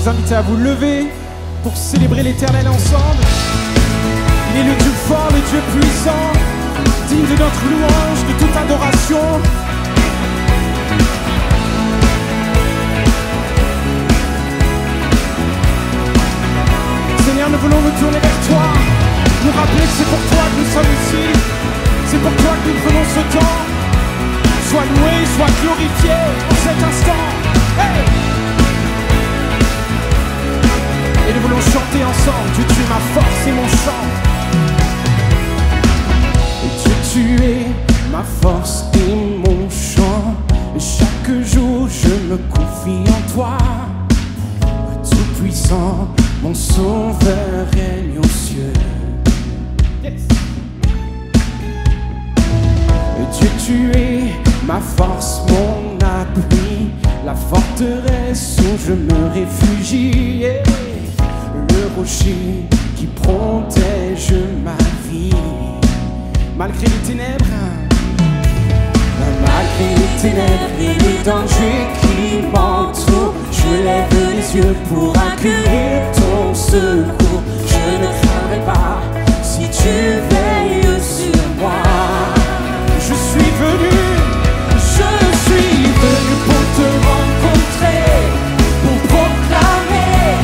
vous inviter à vous lever pour célébrer l'Éternel ensemble. Il est le Dieu fort, le Dieu puissant, digne de notre louange, de toute adoration. Seigneur, nous voulons nous tourner vers toi, nous rappeler que c'est pour toi que nous sommes ici, c'est pour toi que nous prenons ce temps. Sois loué, sois glorifié en cet instant. Hey! Et nous voulons chanter ensemble. Dieu, tu es ma force et mon chant. Et Dieu, tu es ma force et mon chant. Et chaque jour je me confie en toi. Tout puissant, mon sauveur règne aux cieux. Yes. Et Dieu, tu es ma force, mon appui, la forteresse où je me réfugie. Yeah. Le rocher qui protège ma vie. Malgré les ténèbres, malgré les ténèbres et les dangers qui m'entourent, je lève les yeux pour accueillir ton secours. Je ne craindrai pas si tu veilles sur moi. Je suis venu pour te rencontrer, pour proclamer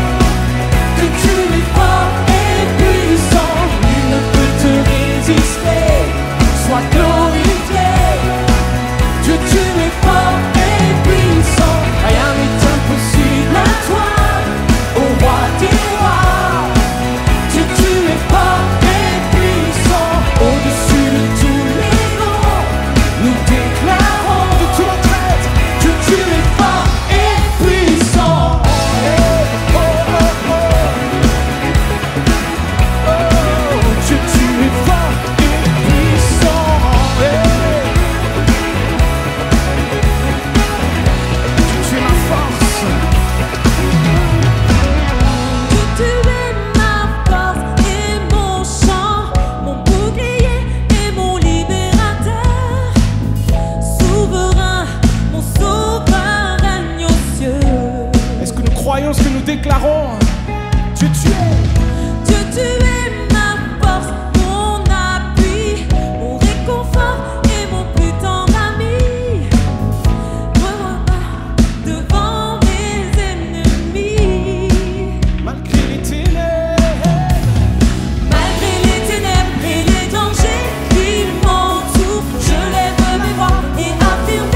que tu es fort et puissant. Nul ne peut te résister, sois glorifié. Dieu, tu es fort et puissant. Rien n'est impossible à toi, au roi des rois. Dieu, tu es fort et puissant, au-dessus de tous les noms. Nous déclarons de tout notre être, Dieu, tu es fort et puissant. Oh, oh, oh, oh. Oh, Dieu, tu es fort et puissant. Dieu, tu es ma force. Dieu, tu es ma force et mon chant, mon bouclier et mon libérateur. Souverain, mon sauveur règne aux cieux. Est-ce que nous croyons ce que nous déclarons? Dieu, tu es. Dieu, tu es ma force, mon appui, mon réconfort et mon plus tendre ami. Devant mes ennemis. Malgré les ténèbres, Malgré les ténèbres et les dangers qui m'entourent, je lève mes voix et affirme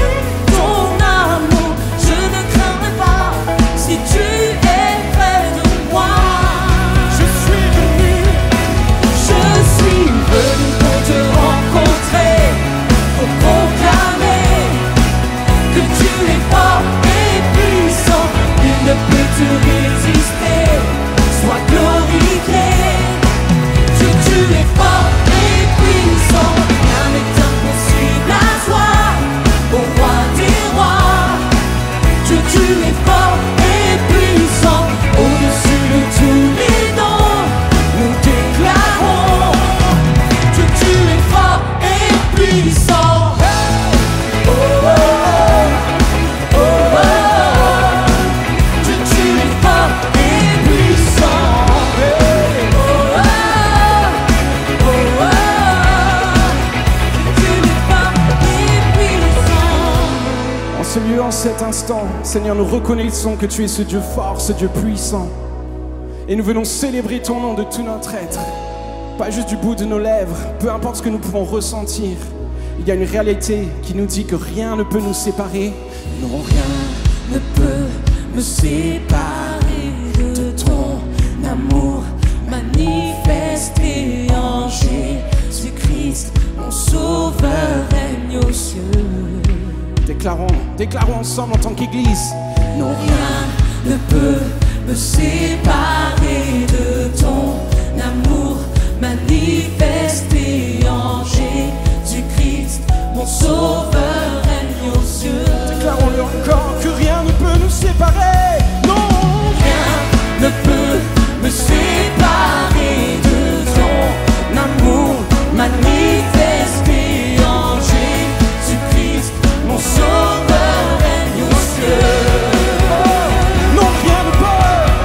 ton amour. Je ne craindrai pas si tu es près de moi. je suis venu. Pour te rencontrer, pour proclamer que tu es fort et puissant. Nul ne peut te résister, sois glorifié. Dieu, tu es fort et puissant. Rien n'est impossible à toi, au roi des rois. Dieu, tu es fort et puissant, au-dessus de tous les noms. Nous déclarons, Dieu, tu es fort et puissant. Oh, oh, oh, oh, oh. Dieu, tu es fort et puissant. Oh, oh, oh, oh. Tu es fort et puissant. En ce lieu, en cet instant, Seigneur, nous reconnaissons que tu es ce Dieu fort, ce Dieu puissant. Et nous venons célébrer ton nom de tout notre être. Pas juste du bout de nos lèvres, peu importe ce que nous pouvons ressentir. Il y a une réalité qui nous dit que rien ne peut nous séparer. Non, rien ne peut me séparer de ton amour manifesté en Jésus-Christ. Mon sauveur règne aux cieux. Déclarons ensemble en tant qu'Église. Non, rien ne peut me séparer de ton amour manifesté en Jésus-Christ. Mon sauveur règne aux cieux. Déclarons-le encore, que rien ne peut nous séparer. Non, Rien ne peut me séparer de ton amour manifesté en Jésus-Christ. Mon sauveur règne aux cieux. non, rien ne peut.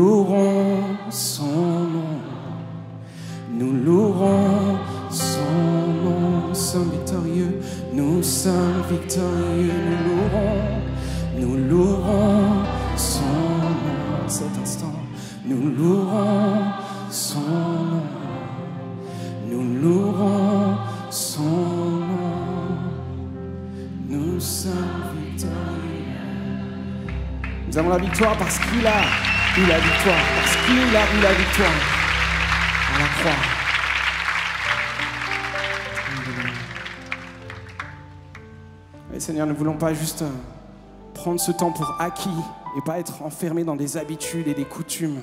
louerons son nom. Nous louerons son nom. Nous sommes victorieux. Nous sommes victorieux. Nous louerons son nom. Cet instant, nous louerons son nom. Nous louerons son nom. Nous sommes victorieux. Nous avons la victoire parce qu'il a eu la victoire. Parce qu'il a eu la victoire à la croix. Et Seigneur, nous ne voulons pas juste prendre ce temps pour acquis et pas être enfermés dans des habitudes et des coutumes.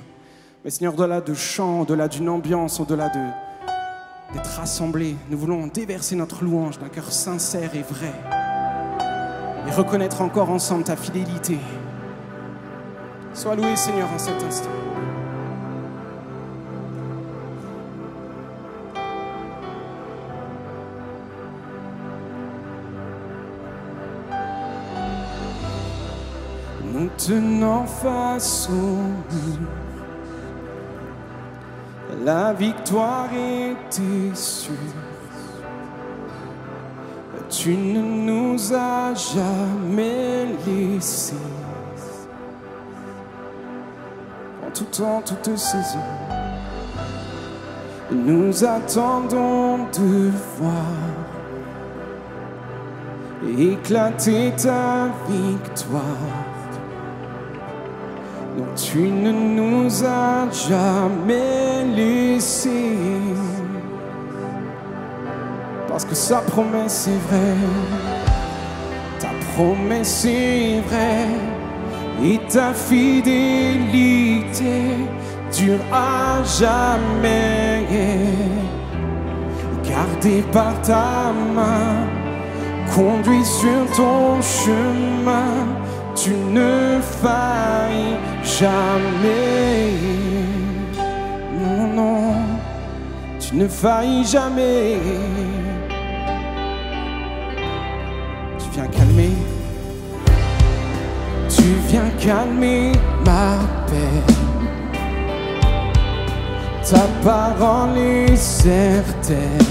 Mais Seigneur, au-delà de chants, au-delà d'une ambiance, au-delà d'être rassemblés, nous voulons déverser notre louange d'un cœur sincère et vrai et reconnaître encore ensemble ta fidélité. Sois loué, Seigneur, en cet instant. Nous tenons face au mur, la victoire était sûre. Tu ne nous as jamais laissés. En tout temps, toute saison, nous attendons de voir éclater ta victoire. Donc tu ne nous as jamais laissés, parce que sa promesse est vraie, ta promesse est vraie, et ta fidélité dure à jamais. Gardé par ta main, conduit sur ton chemin, tu ne failles jamais. Non, non, tu ne failles jamais. Tu viens calmer, tu viens calmer ma peine. Ta parole est certaine.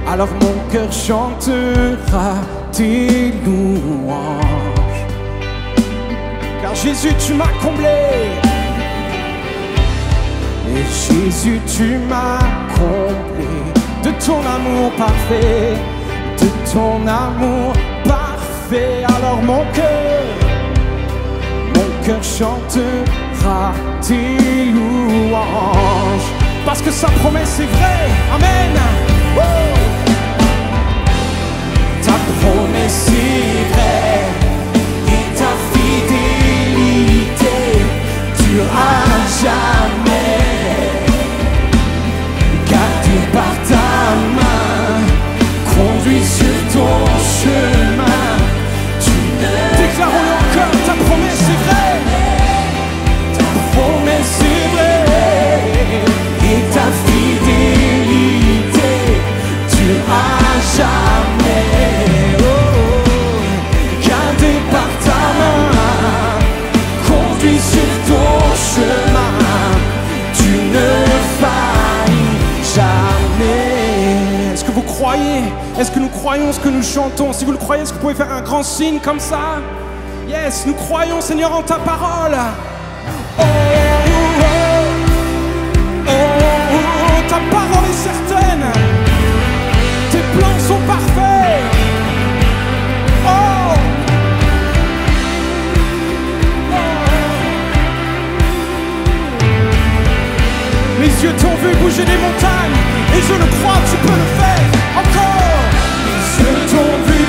Alors mon cœur chantera tes louanges. Car Jésus, tu m'as comblé. Et Jésus, tu m'as comblé de ton amour parfait, de ton amour parfait. Alors mon cœur chantera tes louanges, parce que sa promesse est vraie. Amen. Woo! Ta promesse est vraie et ta fidélité dure à jamais. Gardé par ta main, conduit sur ton chemin, tu ne... Déclarons-le encore, ta promesse est vraie. Ta promesse est vraie et ta fidélité dure à jamais. Sur ton chemin, tu ne failles jamais. Est-ce que vous croyez? Est-ce que nous croyons ce que nous chantons? Si vous le croyez, est-ce que vous pouvez faire un grand signe comme ça? Yes, nous croyons, Seigneur, en ta parole. Oh, oh, oh, oh, ta parole est certaine. Tes plans sont parfaits. Oh! Mes yeux t'ont vu bouger des montagnes, et je le crois, tu peux le faire encore. Mes yeux t'ont vu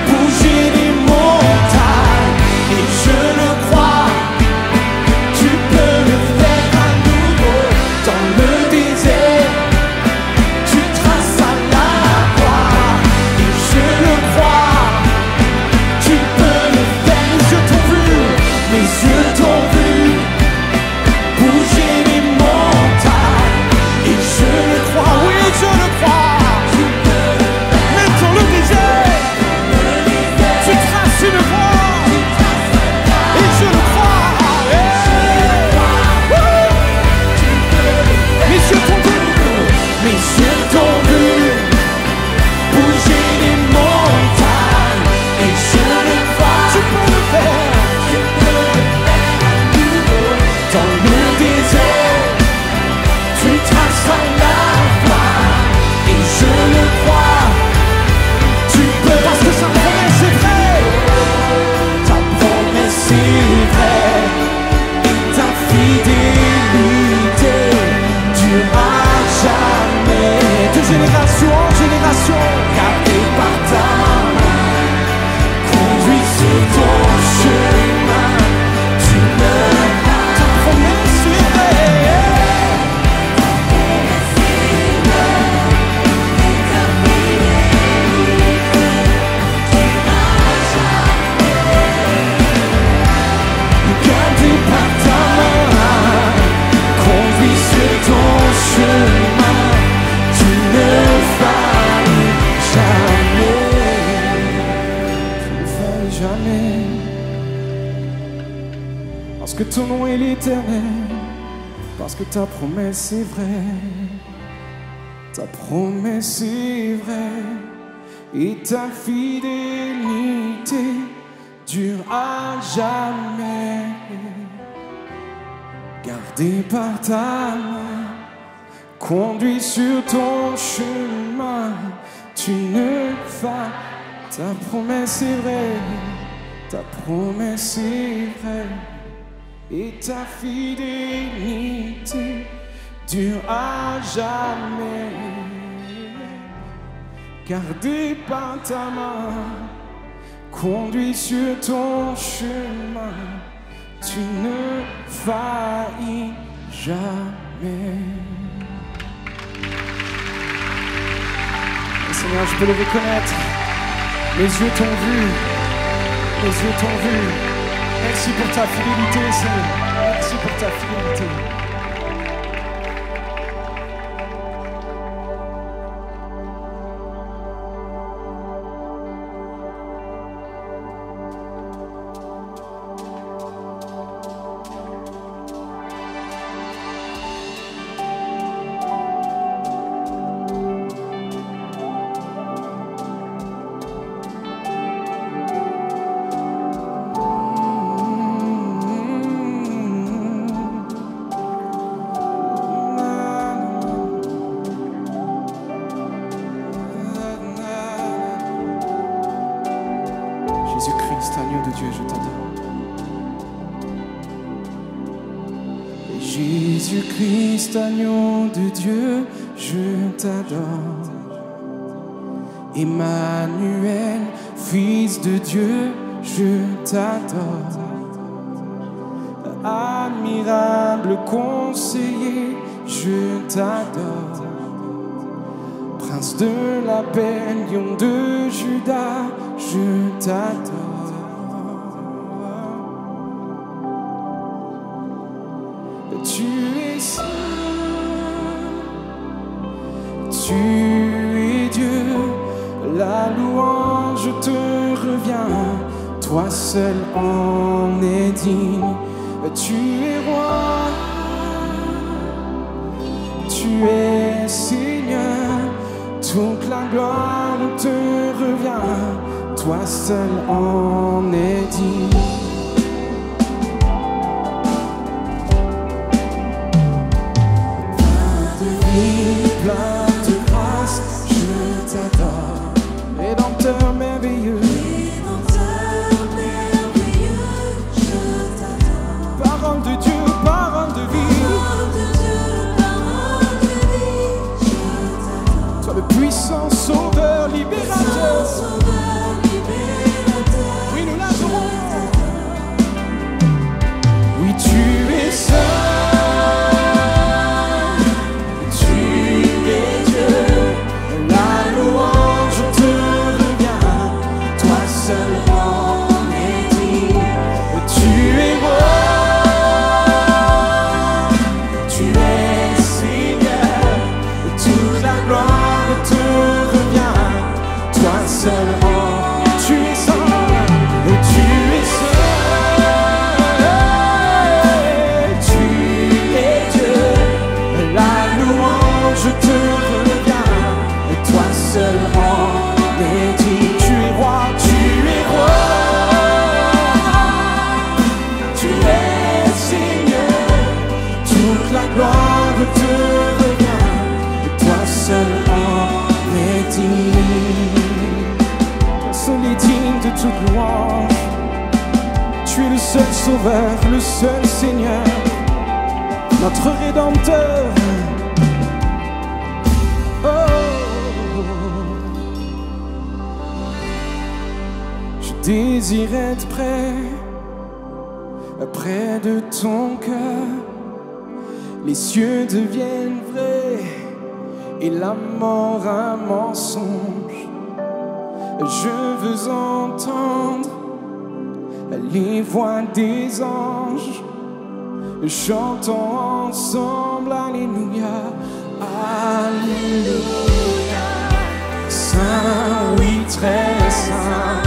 bouger des montagnes, et je le crois, tu peux le faire à nouveau. Dans le désert, tu traces à la croix, et je le crois, tu peux le faire. Mes yeux t'ont vu, mes yeux t'ont vu bouger des montagnes, et je le crois, oui je le crois. Parce que ton nom est l'éternel, parce que ta promesse est vraie. Ta promesse est vraie et ta fidélité dure à jamais. Gardé par ta main, conduit sur ton chemin, tu ne vas. Ta promesse est vraie, ta promesse est vraie et ta fidélité dure à jamais. Gardé par ta main, conduit sur ton chemin, tu ne faillis jamais. Et Seigneur, je peux le reconnaître. Mes yeux t'ont vu, mes yeux t'ont vu. Merci pour ta fidélité, Seigneur. Merci pour ta fidélité. Jésus-Christ, agneau de Dieu, je t'adore. Jésus-Christ, agneau de Dieu, je t'adore. Emmanuel, fils de Dieu, je t'adore. Admirable conseiller, je t'adore. Prince de la paix, lion de Juda, je t'adore. Tu es saint, tu es Dieu, la louange te revient, toi seul en es digne. Tu es roi, tu es Seigneur, toute la gloire te revient, toi seul en es digne. Plein de grâce, je t'adore. Rédempteur merveilleux, je t'adore. parole de Dieu, parole de vie. Toi le puissant sauveur, libérateur. Oui, nous l'adorons. Oui, tu es saint. Toute louange, tu es le seul sauveur, le seul Seigneur, notre Rédempteur. Oh, je désire être près de ton cœur. Les cieux deviennent vrais et la mort un mensonge. Je veux entendre les voix des anges, chantons ensemble, alléluia, alléluia. Saint, oui, très saint,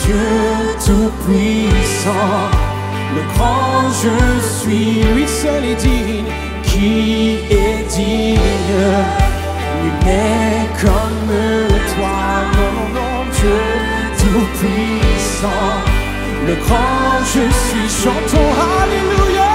Dieu tout-puissant, le grand je suis, lui seul est digne, qui est digne. Nul n'est comme toi, non, non, non, Dieu tout-puissant. Le grand je suis, chantons Alléluia.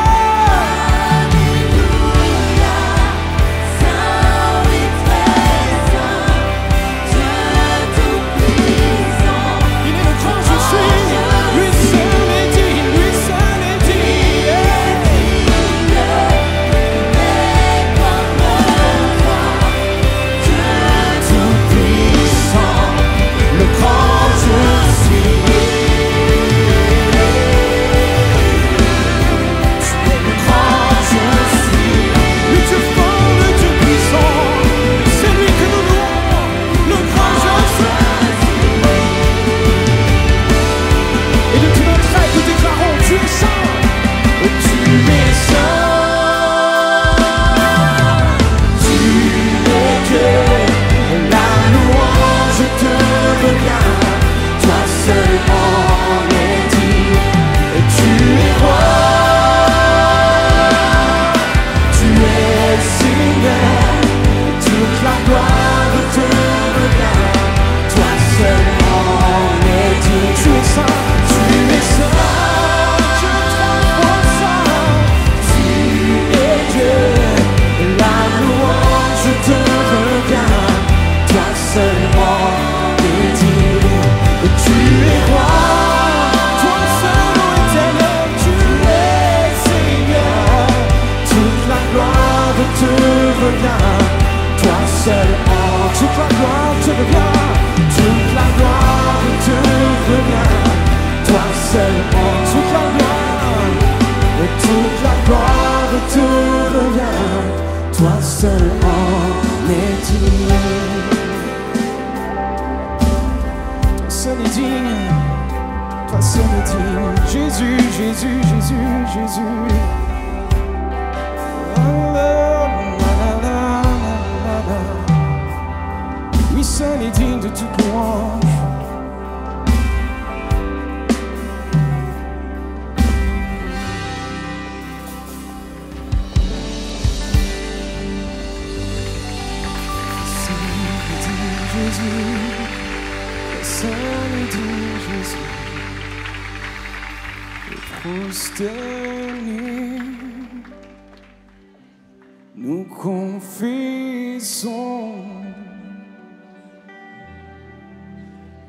Nous confessons,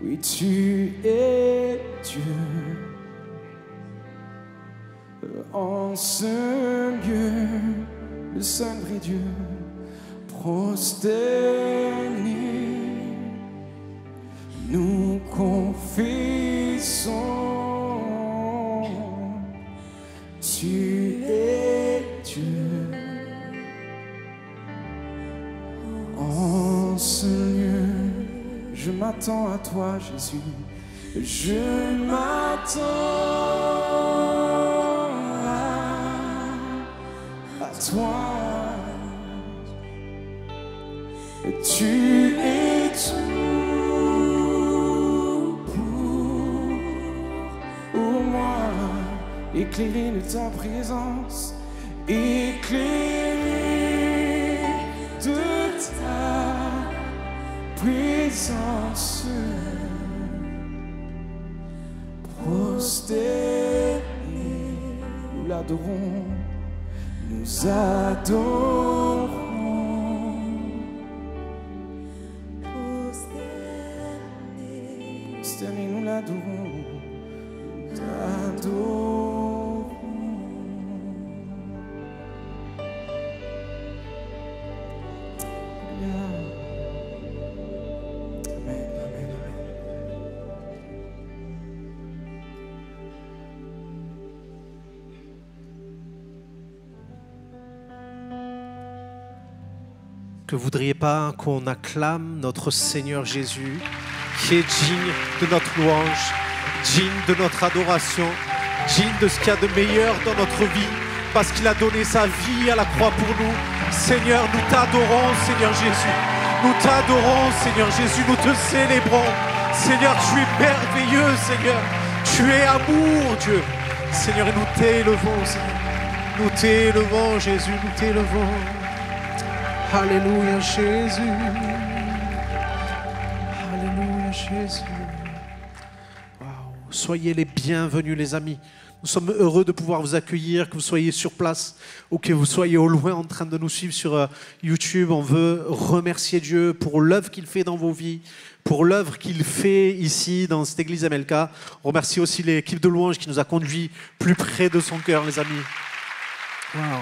oui tu es Dieu. En ce lieu, le seul vrai Dieu, prosterné, nous confessons, tu es Dieu. En ce lieu, je m'attends à toi, Jésus. Je m'attends à toi. Tu es tout pour moi. Éclairé de ta présence, éclairé de ta présence, prosterné, nous l'adorons, nous adorons, prosterné, nous l'adorons, nous adorons. Que vous ne voudriez pas qu'on acclame notre Seigneur Jésus, qui est digne de notre louange, digne de notre adoration, digne de ce qu'il y a de meilleur dans notre vie, parce qu'il a donné sa vie à la croix pour nous. Seigneur, nous t'adorons, Seigneur Jésus. Nous t'adorons, Seigneur Jésus. Nous te célébrons. Seigneur, tu es merveilleux, Seigneur. Tu es amour, Dieu. Seigneur, et nous t'élevons, Seigneur. Nous t'élevons, Jésus, nous t'élevons. Alléluia, Jésus. Alléluia, Jésus. Wow. Soyez les bienvenus, les amis. Nous sommes heureux de pouvoir vous accueillir, que vous soyez sur place ou que vous soyez au loin en train de nous suivre sur YouTube. On veut remercier Dieu pour l'œuvre qu'il fait dans vos vies, pour l'œuvre qu'il fait ici dans cette église MLK. On remercie aussi l'équipe de louange qui nous a conduits plus près de son cœur, les amis. Wow.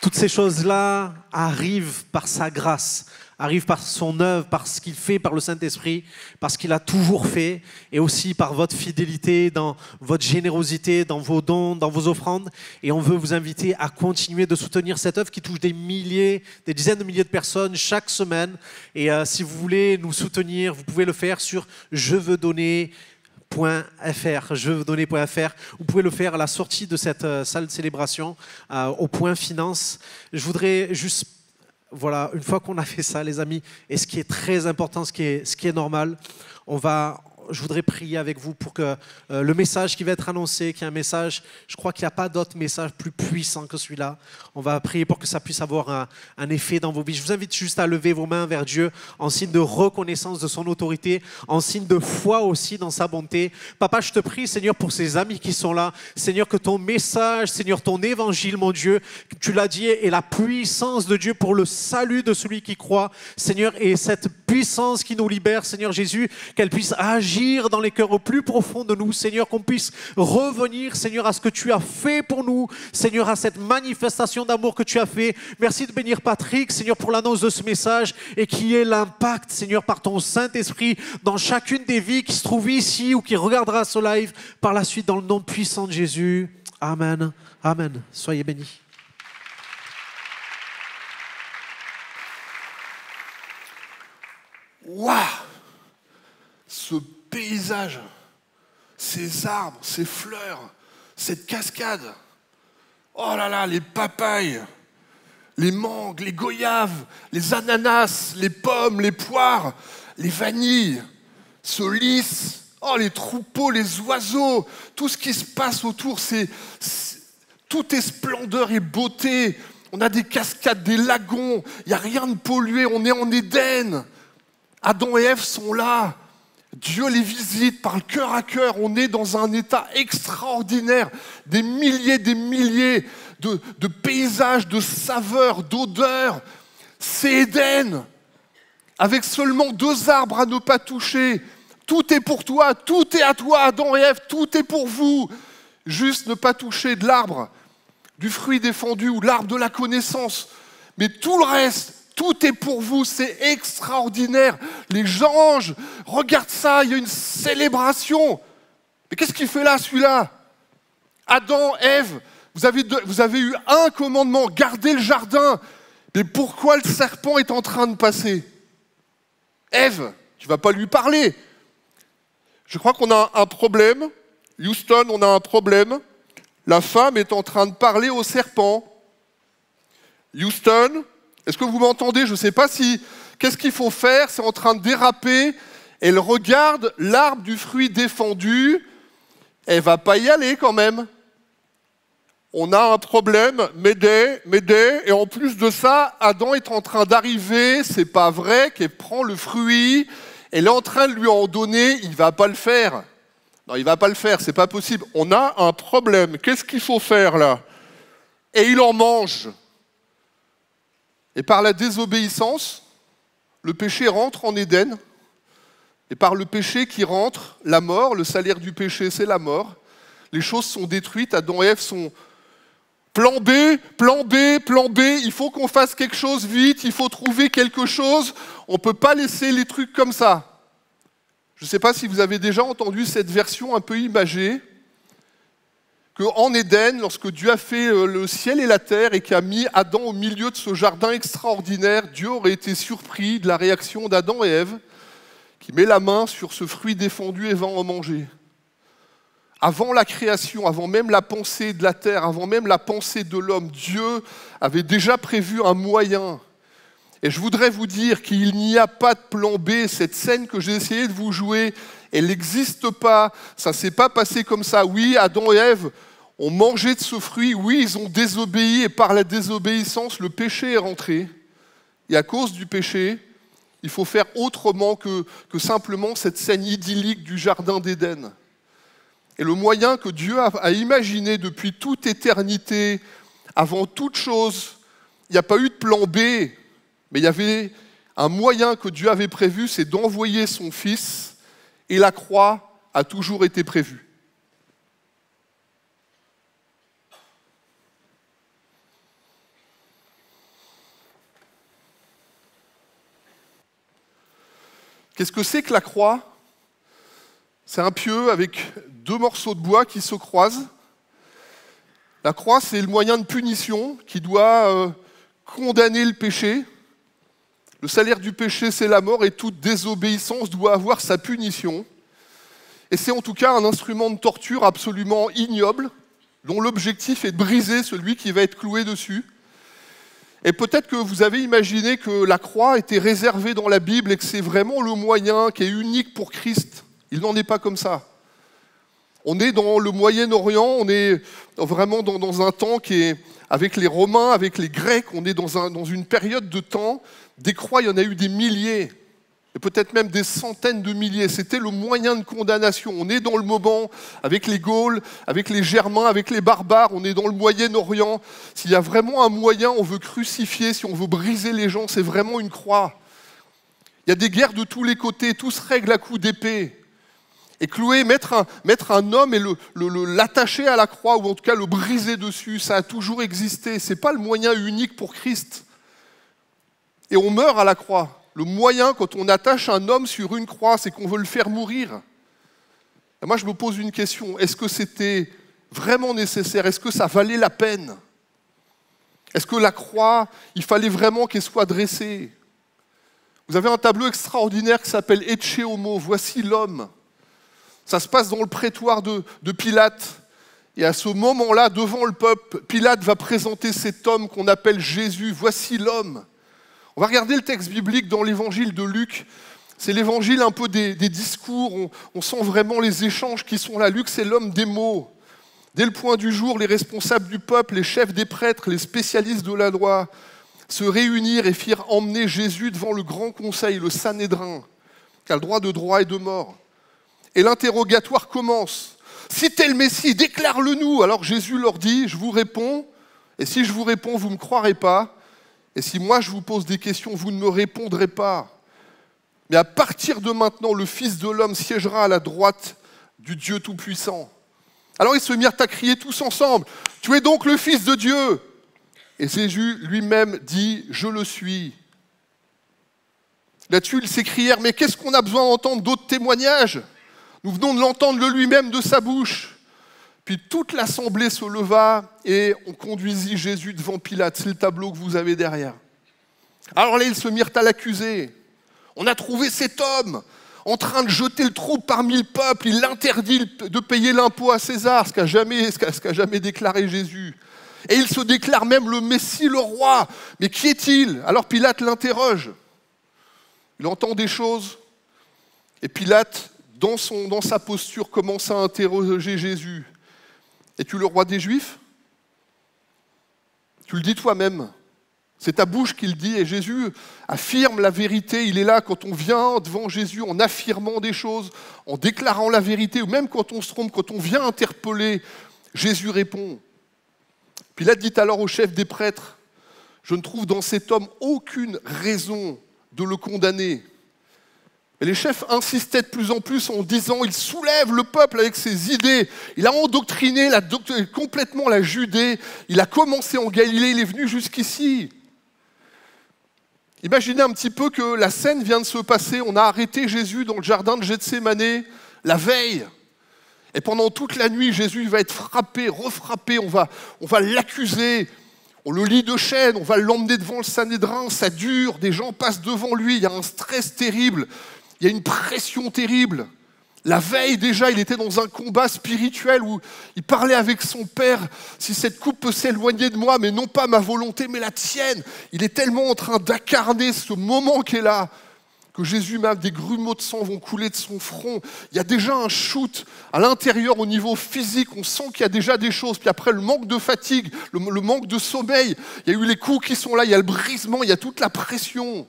Toutes ces choses-là arrivent par sa grâce, arrivent par son œuvre, par ce qu'il fait par le Saint-Esprit, parce qu'il a toujours fait, et aussi par votre fidélité, dans votre générosité, dans vos dons, dans vos offrandes. Et on veut vous inviter à continuer de soutenir cette œuvre qui touche des milliers, des dizaines de milliers de personnes chaque semaine. Et si vous voulez nous soutenir, vous pouvez le faire sur jeveuxdonner.fr. Vous pouvez le faire à la sortie de cette salle de célébration, au point finance. Je voudrais juste, voilà, une fois qu'on a fait ça, les amis, et ce qui est très important, ce qui est normal, je voudrais prier avec vous pour que le message qui va être annoncé, qui est un message, je crois qu'il n'y a pas d'autre message plus puissant que celui-là. On va prier pour que ça puisse avoir un effet dans vos vies. Je vous invite juste à lever vos mains vers Dieu en signe de reconnaissance de son autorité, en signe de foi aussi dans sa bonté. Papa, je te prie, Seigneur, pour ces amis qui sont là. Seigneur, que ton message, Seigneur, ton évangile, mon Dieu, tu l'as dit, est la puissance de Dieu pour le salut de celui qui croit. Seigneur, et cette puissance qui nous libère, Seigneur Jésus, qu'elle puisse agir dans les cœurs au plus profond de nous, Seigneur, qu'on puisse revenir, Seigneur, à ce que tu as fait pour nous, Seigneur, à cette manifestation d'amour que tu as fait. Merci de bénir Patrick, Seigneur, pour l'annonce de ce message et qui ait l'impact, Seigneur, par ton Saint-Esprit dans chacune des vies qui se trouvent ici ou qui regardera ce live par la suite dans le nom puissant de Jésus. Amen. Amen. Soyez bénis. Waouh! Ce paysage, ces arbres, ces fleurs, cette cascade. Oh là là, les papayes, les mangues, les goyaves, les ananas, les pommes, les poires, les vanilles, ce lys, oh les troupeaux, les oiseaux, tout ce qui se passe autour, tout est splendeur et beauté. On a des cascades, des lagons, il n'y a rien de pollué, on est en Éden. Adam et Ève sont là. Dieu les visite par le cœur à cœur. On est dans un état extraordinaire. Des milliers de paysages, de saveurs, d'odeurs. C'est Éden. Avec seulement 2 arbres à ne pas toucher. Tout est pour toi, tout est à toi, Adam et Ève, tout est pour vous. Juste ne pas toucher de l'arbre, du fruit défendu ou de l'arbre de la connaissance. Mais tout le reste, tout est pour vous, c'est extraordinaire. Les anges, regarde ça, il y a une célébration. Mais qu'est-ce qu'il fait là, celui-là? Adam, Ève, vous avez eu un commandement, gardez le jardin. Mais pourquoi le serpent est en train de passer? Ève, tu ne vas pas lui parler. Je crois qu'on a un problème. Houston, on a un problème. La femme est en train de parler au serpent. Houston, est-ce que vous m'entendez? Je ne sais pas si... Qu'est-ce qu'il faut faire? C'est en train de déraper. Elle regarde l'arbre du fruit défendu. Elle ne va pas y aller quand même. On a un problème. M'aider. Et en plus de ça, Adam est en train d'arriver. C'est pas vrai qu'elle prend le fruit. Elle est en train de lui en donner. Il ne va pas le faire. Non, il ne va pas le faire. C'est pas possible. On a un problème. Qu'est-ce qu'il faut faire là? Et il en mange. Et par la désobéissance, le péché rentre en Éden. Et par le péché qui rentre, la mort, le salaire du péché, c'est la mort. Les choses sont détruites. Adam et Ève sont plan B, il faut qu'on fasse quelque chose vite, il faut trouver quelque chose. On ne peut pas laisser les trucs comme ça. Je ne sais pas si vous avez déjà entendu cette version un peu imagée, qu'en Éden, lorsque Dieu a fait le ciel et la terre et qu'a mis Adam au milieu de ce jardin extraordinaire, Dieu aurait été surpris de la réaction d'Adam et Ève, qui met la main sur ce fruit défendu et va en manger. Avant la création, avant même la pensée de la terre, avant même la pensée de l'homme, Dieu avait déjà prévu un moyen. Et je voudrais vous dire qu'il n'y a pas de plan B. Cette scène que j'ai essayé de vous jouer, elle n'existe pas. Ça ne s'est pas passé comme ça. Oui, Adam et Ève ont mangé de ce fruit. Oui, ils ont désobéi et par la désobéissance, le péché est rentré. Et à cause du péché, il faut faire autrement que simplement cette scène idyllique du jardin d'Éden. Et le moyen que Dieu a imaginé depuis toute éternité, avant toute chose, il n'y a pas eu de plan B, mais il y avait un moyen que Dieu avait prévu, c'est d'envoyer son Fils, et la croix a toujours été prévue. Qu'est-ce que c'est que la croix? C'est un pieu avec 2 morceaux de bois qui se croisent. La croix, c'est le moyen de punition qui doit condamner le péché. Le salaire du péché, c'est la mort, et toute désobéissance doit avoir sa punition. Et c'est en tout cas un instrument de torture absolument ignoble, dont l'objectif est de briser celui qui va être cloué dessus. Et peut-être que vous avez imaginé que la croix était réservée dans la Bible et que c'est vraiment le moyen qui est unique pour Christ. Il n'en est pas comme ça. On est dans le Moyen-Orient, on est vraiment dans un temps qui est, avec les Romains, avec les Grecs, on est dans une période de temps. Des croix, il y en a eu des milliers, et peut-être même des centaines de milliers. C'était le moyen de condamnation. On est dans le moment avec les Gaules, avec les Germains, avec les barbares, on est dans le Moyen-Orient. S'il y a vraiment un moyen, on veut crucifier, si on veut briser les gens, c'est vraiment une croix. Il y a des guerres de tous les côtés, tout se règle à coups d'épée. Et clouer, mettre un homme et l'attacher à la croix, ou en tout cas le briser dessus, ça a toujours existé. Ce n'est pas le moyen unique pour Christ. Et on meurt à la croix. Le moyen, quand on attache un homme sur une croix, c'est qu'on veut le faire mourir. Et moi, je me pose une question. Est-ce que c'était vraiment nécessaire? Est-ce que ça valait la peine? Est-ce que la croix, il fallait vraiment qu'elle soit dressée? Vous avez un tableau extraordinaire qui s'appelle Ecce Homo, voici l'homme. Ça se passe dans le prétoire de Pilate. Et à ce moment-là, devant le peuple, Pilate va présenter cet homme qu'on appelle Jésus. Voici l'homme. On va regarder le texte biblique dans l'évangile de Luc. C'est l'évangile un peu des discours. On sent vraiment les échanges qui sont là. Luc, c'est l'homme des mots. Dès le point du jour, les responsables du peuple, les chefs des prêtres, les spécialistes de la loi se réunirent et firent emmener Jésus devant le grand conseil, le Sanhédrin, qui a le droit de droit et de mort. Et l'interrogatoire commence. Si t'es le Messie, déclare-le-nous. Alors Jésus leur dit, je vous réponds, et si je vous réponds, vous ne me croirez pas. Et si moi je vous pose des questions, vous ne me répondrez pas. Mais à partir de maintenant, le Fils de l'homme siégera à la droite du Dieu Tout-Puissant. Alors ils se mirent à crier tous ensemble, tu es donc le Fils de Dieu. Et Jésus lui-même dit, je le suis. Là-dessus, ils s'écrièrent, mais qu'est-ce qu'on a besoin d'entendre d'autres témoignages? Nous venons de l'entendre de lui-même de sa bouche. Puis toute l'assemblée se leva et on conduisit Jésus devant Pilate. C'est le tableau que vous avez derrière. Alors là, ils se mirent à l'accuser. On a trouvé cet homme en train de jeter le trouble parmi le peuple. Il interdit de payer l'impôt à César, ce qu'a jamais déclaré Jésus. Et il se déclare même le Messie, le roi. Mais qui est-il? Alors Pilate l'interroge. Il entend des choses. Et Pilate, dans sa posture, commence à interroger Jésus. Es-tu le roi des Juifs? Tu le dis toi-même. C'est ta bouche qui le dit. Et Jésus affirme la vérité. Il est là quand on vient devant Jésus en affirmant des choses, en déclarant la vérité, ou même quand on se trompe, quand on vient interpeller, Jésus répond. Pilate dit alors au chef des prêtres, je ne trouve dans cet homme aucune raison de le condamner. Et les chefs insistaient de plus en plus en disant, il soulève le peuple avec ses idées. Il a endoctriné complètement la Judée. Il a commencé en Galilée, il est venu jusqu'ici. Imaginez un petit peu que la scène vient de se passer. On a arrêté Jésus dans le jardin de Gethsémanée la veille. Et pendant toute la nuit, Jésus va être frappé, refrappé. On va l'accuser. On le lie de chaînes, on va l'emmener devant le Sanhédrin. Ça dure, des gens passent devant lui. Il y a un stress terrible. Il y a une pression terrible. La veille déjà, il était dans un combat spirituel où il parlait avec son Père, si cette coupe peut s'éloigner de moi, mais non pas ma volonté, mais la tienne. Il est tellement en train d'incarner ce moment qui est là, que Jésus, même des grumeaux de sang vont couler de son front. Il y a déjà un shoot à l'intérieur au niveau physique, on sent qu'il y a déjà des choses. Puis après, le manque de fatigue, le manque de sommeil, il y a eu les coups qui sont là, il y a le brisement, il y a toute la pression.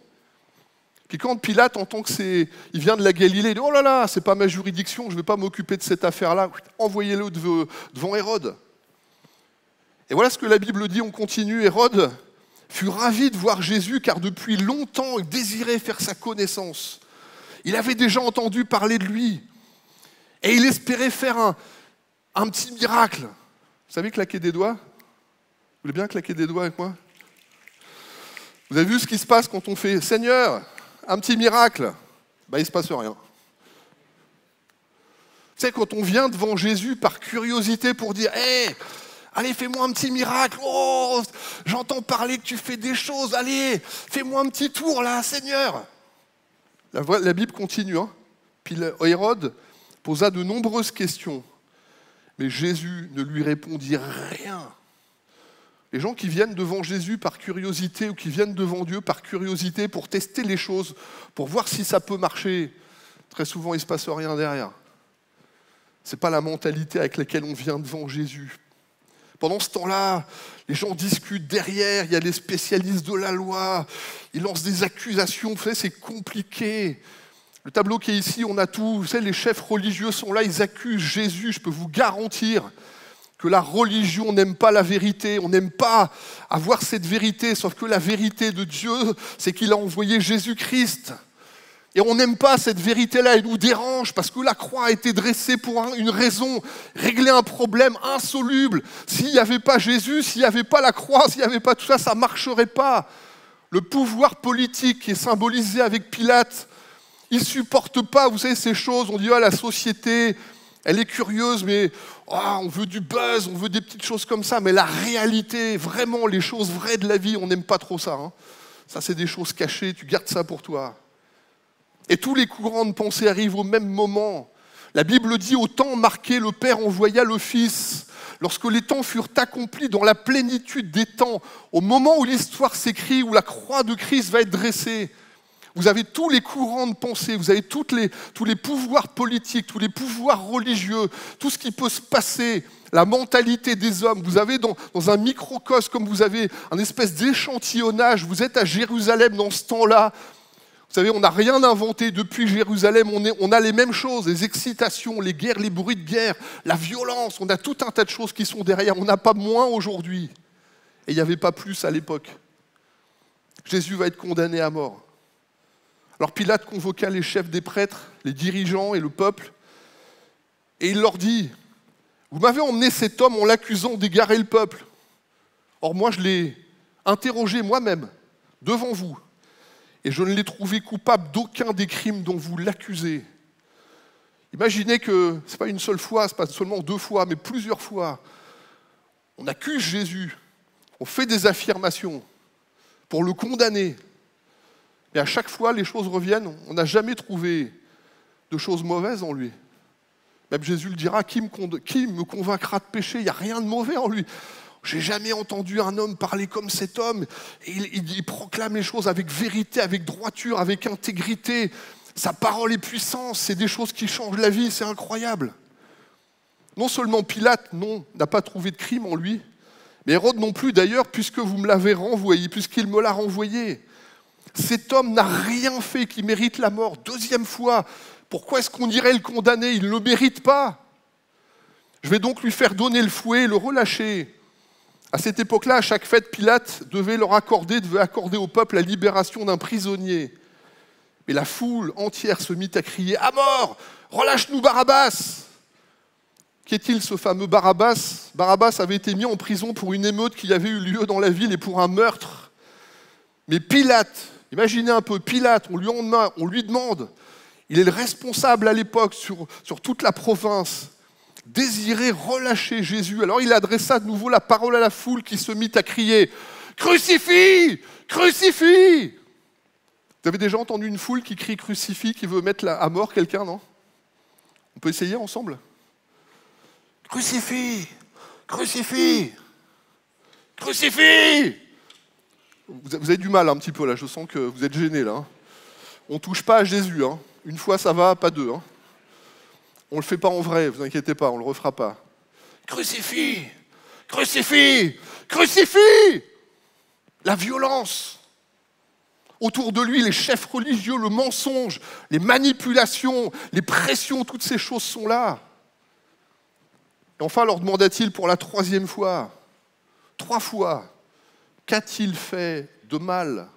Puis quand Pilate entend il vient de la Galilée, il dit « Oh là là, c'est pas ma juridiction, je ne vais pas m'occuper de cette affaire-là. » Envoyez-le devant Hérode. Et voilà ce que la Bible dit, on continue. Hérode fut ravi de voir Jésus, car depuis longtemps, il désirait faire sa connaissance. Il avait déjà entendu parler de lui. Et il espérait faire un petit miracle. Vous savez claquer des doigts? Vous voulez bien claquer des doigts avec moi? Vous avez vu ce qui se passe quand on fait « Seigneur !» un petit miracle, il ne se passe rien. Tu sais, quand on vient devant Jésus par curiosité pour dire « Hey, allez, fais-moi un petit miracle, oh, j'entends parler que tu fais des choses, allez, fais-moi un petit tour là, Seigneur !» La Bible continue. Puis Hérode posa de nombreuses questions, mais Jésus ne lui répondit rien. Les gens qui viennent devant Jésus par curiosité ou qui viennent devant Dieu par curiosité pour tester les choses, pour voir si ça peut marcher, très souvent il ne se passe rien derrière. Ce n'est pas la mentalité avec laquelle on vient devant Jésus. Pendant ce temps-là, les gens discutent derrière, il y a les spécialistes de la loi, ils lancent des accusations, vous savez, c'est compliqué. Le tableau qui est ici, on a tout, vous savez, les chefs religieux sont là, ils accusent Jésus, je peux vous garantir que la religion n'aime pas la vérité, on n'aime pas avoir cette vérité, sauf que la vérité de Dieu, c'est qu'il a envoyé Jésus-Christ. Et on n'aime pas cette vérité-là, elle nous dérange, parce que la croix a été dressée pour une raison, régler un problème insoluble. S'il n'y avait pas Jésus, s'il n'y avait pas la croix, s'il n'y avait pas tout ça, ça ne marcherait pas. Le pouvoir politique qui est symbolisé avec Pilate, il ne supporte pas, vous savez, ces choses, on dit « Ah, la société... » Elle est curieuse, mais on veut du buzz, on veut des petites choses comme ça. Mais la réalité, vraiment, les choses vraies de la vie, on n'aime pas trop ça. Ça, c'est des choses cachées, tu gardes ça pour toi. Et tous les courants de pensée arrivent au même moment. La Bible dit, au temps marqué, le Père envoya le Fils. Lorsque les temps furent accomplis dans la plénitude des temps, au moment où l'histoire s'écrit, où la croix de Christ va être dressée, vous avez tous les courants de pensée, vous avez tous les pouvoirs politiques, tous les pouvoirs religieux, tout ce qui peut se passer, la mentalité des hommes. Vous avez dans un microcosme, comme vous avez un espèce d'échantillonnage, vous êtes à Jérusalem dans ce temps-là. Vous savez, on n'a rien inventé depuis Jérusalem, on a les mêmes choses, les excitations, les guerres, les bruits de guerre, la violence, on a tout un tas de choses qui sont derrière, on n'a pas moins aujourd'hui. Et il n'y avait pas plus à l'époque. Jésus va être condamné à mort. Alors Pilate convoqua les chefs des prêtres, les dirigeants et le peuple, et il leur dit, « Vous m'avez emmené cet homme en l'accusant d'égarer le peuple. Or moi je l'ai interrogé moi-même, devant vous, et je ne l'ai trouvé coupable d'aucun des crimes dont vous l'accusez. » Imaginez que, ce n'est pas une seule fois, ce n'est pas seulement 2 fois, mais plusieurs fois, on accuse Jésus, on fait des affirmations pour le condamner. Et à chaque fois, les choses reviennent, on n'a jamais trouvé de choses mauvaises en lui. Même Jésus le dira, qui me convaincra de péché? Il n'y a rien de mauvais en lui. Je n'ai jamais entendu un homme parler comme cet homme. Et il proclame les choses avec vérité, avec droiture, avec intégrité. Sa parole est puissante, c'est des choses qui changent la vie, c'est incroyable. Non seulement Pilate, n'a pas trouvé de crime en lui, mais Hérode non plus d'ailleurs, puisque vous me l'avez renvoyé, puisqu'il me l'a renvoyé. Cet homme n'a rien fait qui mérite la mort. 2e fois, pourquoi est-ce qu'on irait le condamner? Il ne le mérite pas. Je vais donc lui faire donner le fouet et le relâcher. À cette époque-là, à chaque fête, Pilate devait accorder au peuple la libération d'un prisonnier. Mais la foule entière se mit à crier « À mort! Relâche-nous Barabbas !» Qu'est-il ce fameux Barabbas? Barabbas avait été mis en prison pour une émeute qui avait eu lieu dans la ville et pour un meurtre. Mais Pilate, imaginez un peu, Pilate, on lui demande, il est le responsable à l'époque sur toute la province, désirait relâcher Jésus. Alors il adressa de nouveau la parole à la foule qui se mit à crier « Crucifie! Crucifie !» Vous avez déjà entendu une foule qui crie « Crucifie », qui veut mettre à mort quelqu'un, non? On peut essayer ensemble? Crucifie! Crucifie! Crucifie! Vous avez du mal un petit peu là, je sens que vous êtes gênés là. On ne touche pas à Jésus. Hein. Une fois ça va, pas deux. Hein. On ne le fait pas en vrai, vous inquiétez pas, on ne le refera pas. Crucifie! Crucifie! Crucifie! La violence. Autour de lui, les chefs religieux, le mensonge, les manipulations, les pressions, toutes ces choses sont là. Et enfin, leur demanda-t-il pour la 3e fois, 3 fois, qu'a-t-il fait de mal?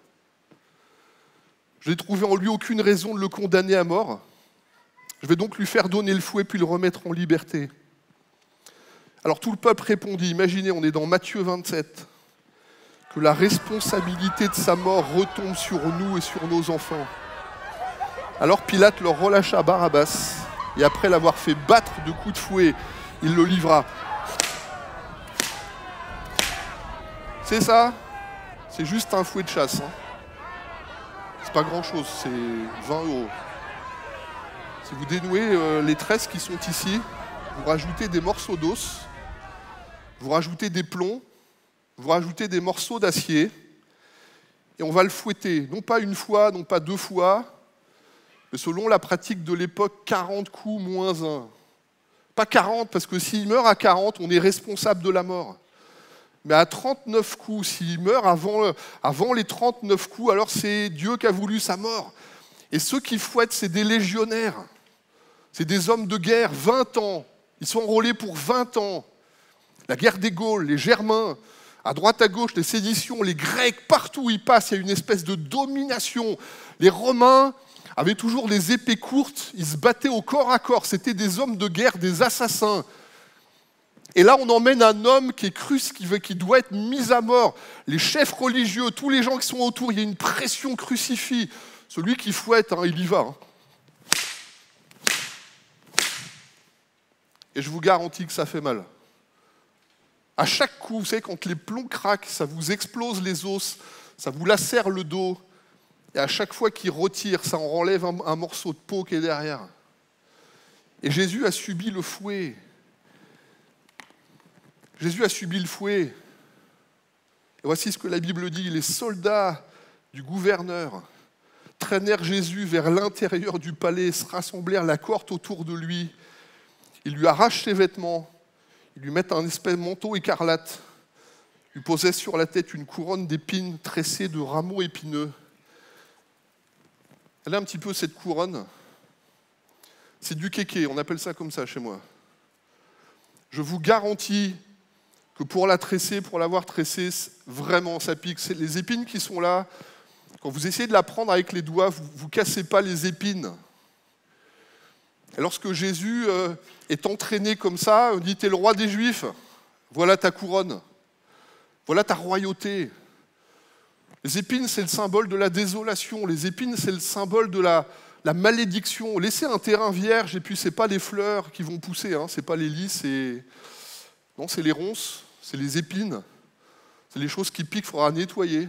Je n'ai trouvé en lui aucune raison de le condamner à mort. Je vais donc lui faire donner le fouet puis le remettre en liberté. Alors tout le peuple répondit, imaginez, on est dans Matthieu 27, que la responsabilité de sa mort retombe sur nous et sur nos enfants. Alors Pilate leur relâcha Barabbas, et après l'avoir fait battre de coups de fouet, il le livra. C'est ça? C'est juste un fouet de chasse. Hein. C'est pas grand-chose, c'est 20 €. Si vous dénouez les tresses qui sont ici, vous rajoutez des morceaux d'os, vous rajoutez des plombs, vous rajoutez des morceaux d'acier, et on va le fouetter, non pas une fois, non pas 2 fois, mais selon la pratique de l'époque, 40 coups moins 1. Pas 40, parce que s'il meurt à 40, on est responsable de la mort. Mais à 39 coups, s'il meurt avant les 39 coups, alors c'est Dieu qui a voulu sa mort. Et ceux qui fouettent, c'est des légionnaires. C'est des hommes de guerre, 20 ans. Ils sont enrôlés pour 20 ans. La guerre des Gaules, les Germains, à droite, à gauche, les séditions, les Grecs, partout où ils passent, il y a une espèce de domination. Les Romains avaient toujours des épées courtes, ils se battaient au corps à corps. C'était des hommes de guerre, des assassins. Et là, on emmène un homme qui est qui doit être mis à mort. Les chefs religieux, tous les gens qui sont autour, il y a une pression crucifie. Celui qui fouette, hein, il y va. Hein. Et je vous garantis que ça fait mal. À chaque coup, vous savez, quand les plombs craquent, ça vous explose les os, ça vous lacère le dos. Et à chaque fois qu'il retire, ça en enlève un morceau de peau qui est derrière. Et Jésus a subi le fouet. Jésus a subi le fouet. Et voici ce que la Bible dit. Les soldats du gouverneur traînèrent Jésus vers l'intérieur du palais, se rassemblèrent la cohorte autour de lui. Ils lui arrachent ses vêtements, ils lui mettent un espèce de manteau écarlate, lui posaient sur la tête une couronne d'épines tressée de rameaux épineux. Regardez un petit peu cette couronne. C'est du kéké, on appelle ça comme ça chez moi. Je vous garantis que pour la tresser, pour l'avoir tressée, vraiment ça pique. C'est les épines qui sont là. Quand vous essayez de la prendre avec les doigts, vous ne cassez pas les épines. Et lorsque Jésus est entraîné comme ça, on dit « T'es le roi des Juifs, voilà ta couronne, voilà ta royauté ». Les épines, c'est le symbole de la désolation. Les épines, c'est le symbole de la malédiction. Laissez un terrain vierge, et puis ce n'est pas les fleurs qui vont pousser, hein, ce n'est pas les lys, non, c'est les ronces, c'est les épines. C'est les choses qui piquent, il faudra nettoyer.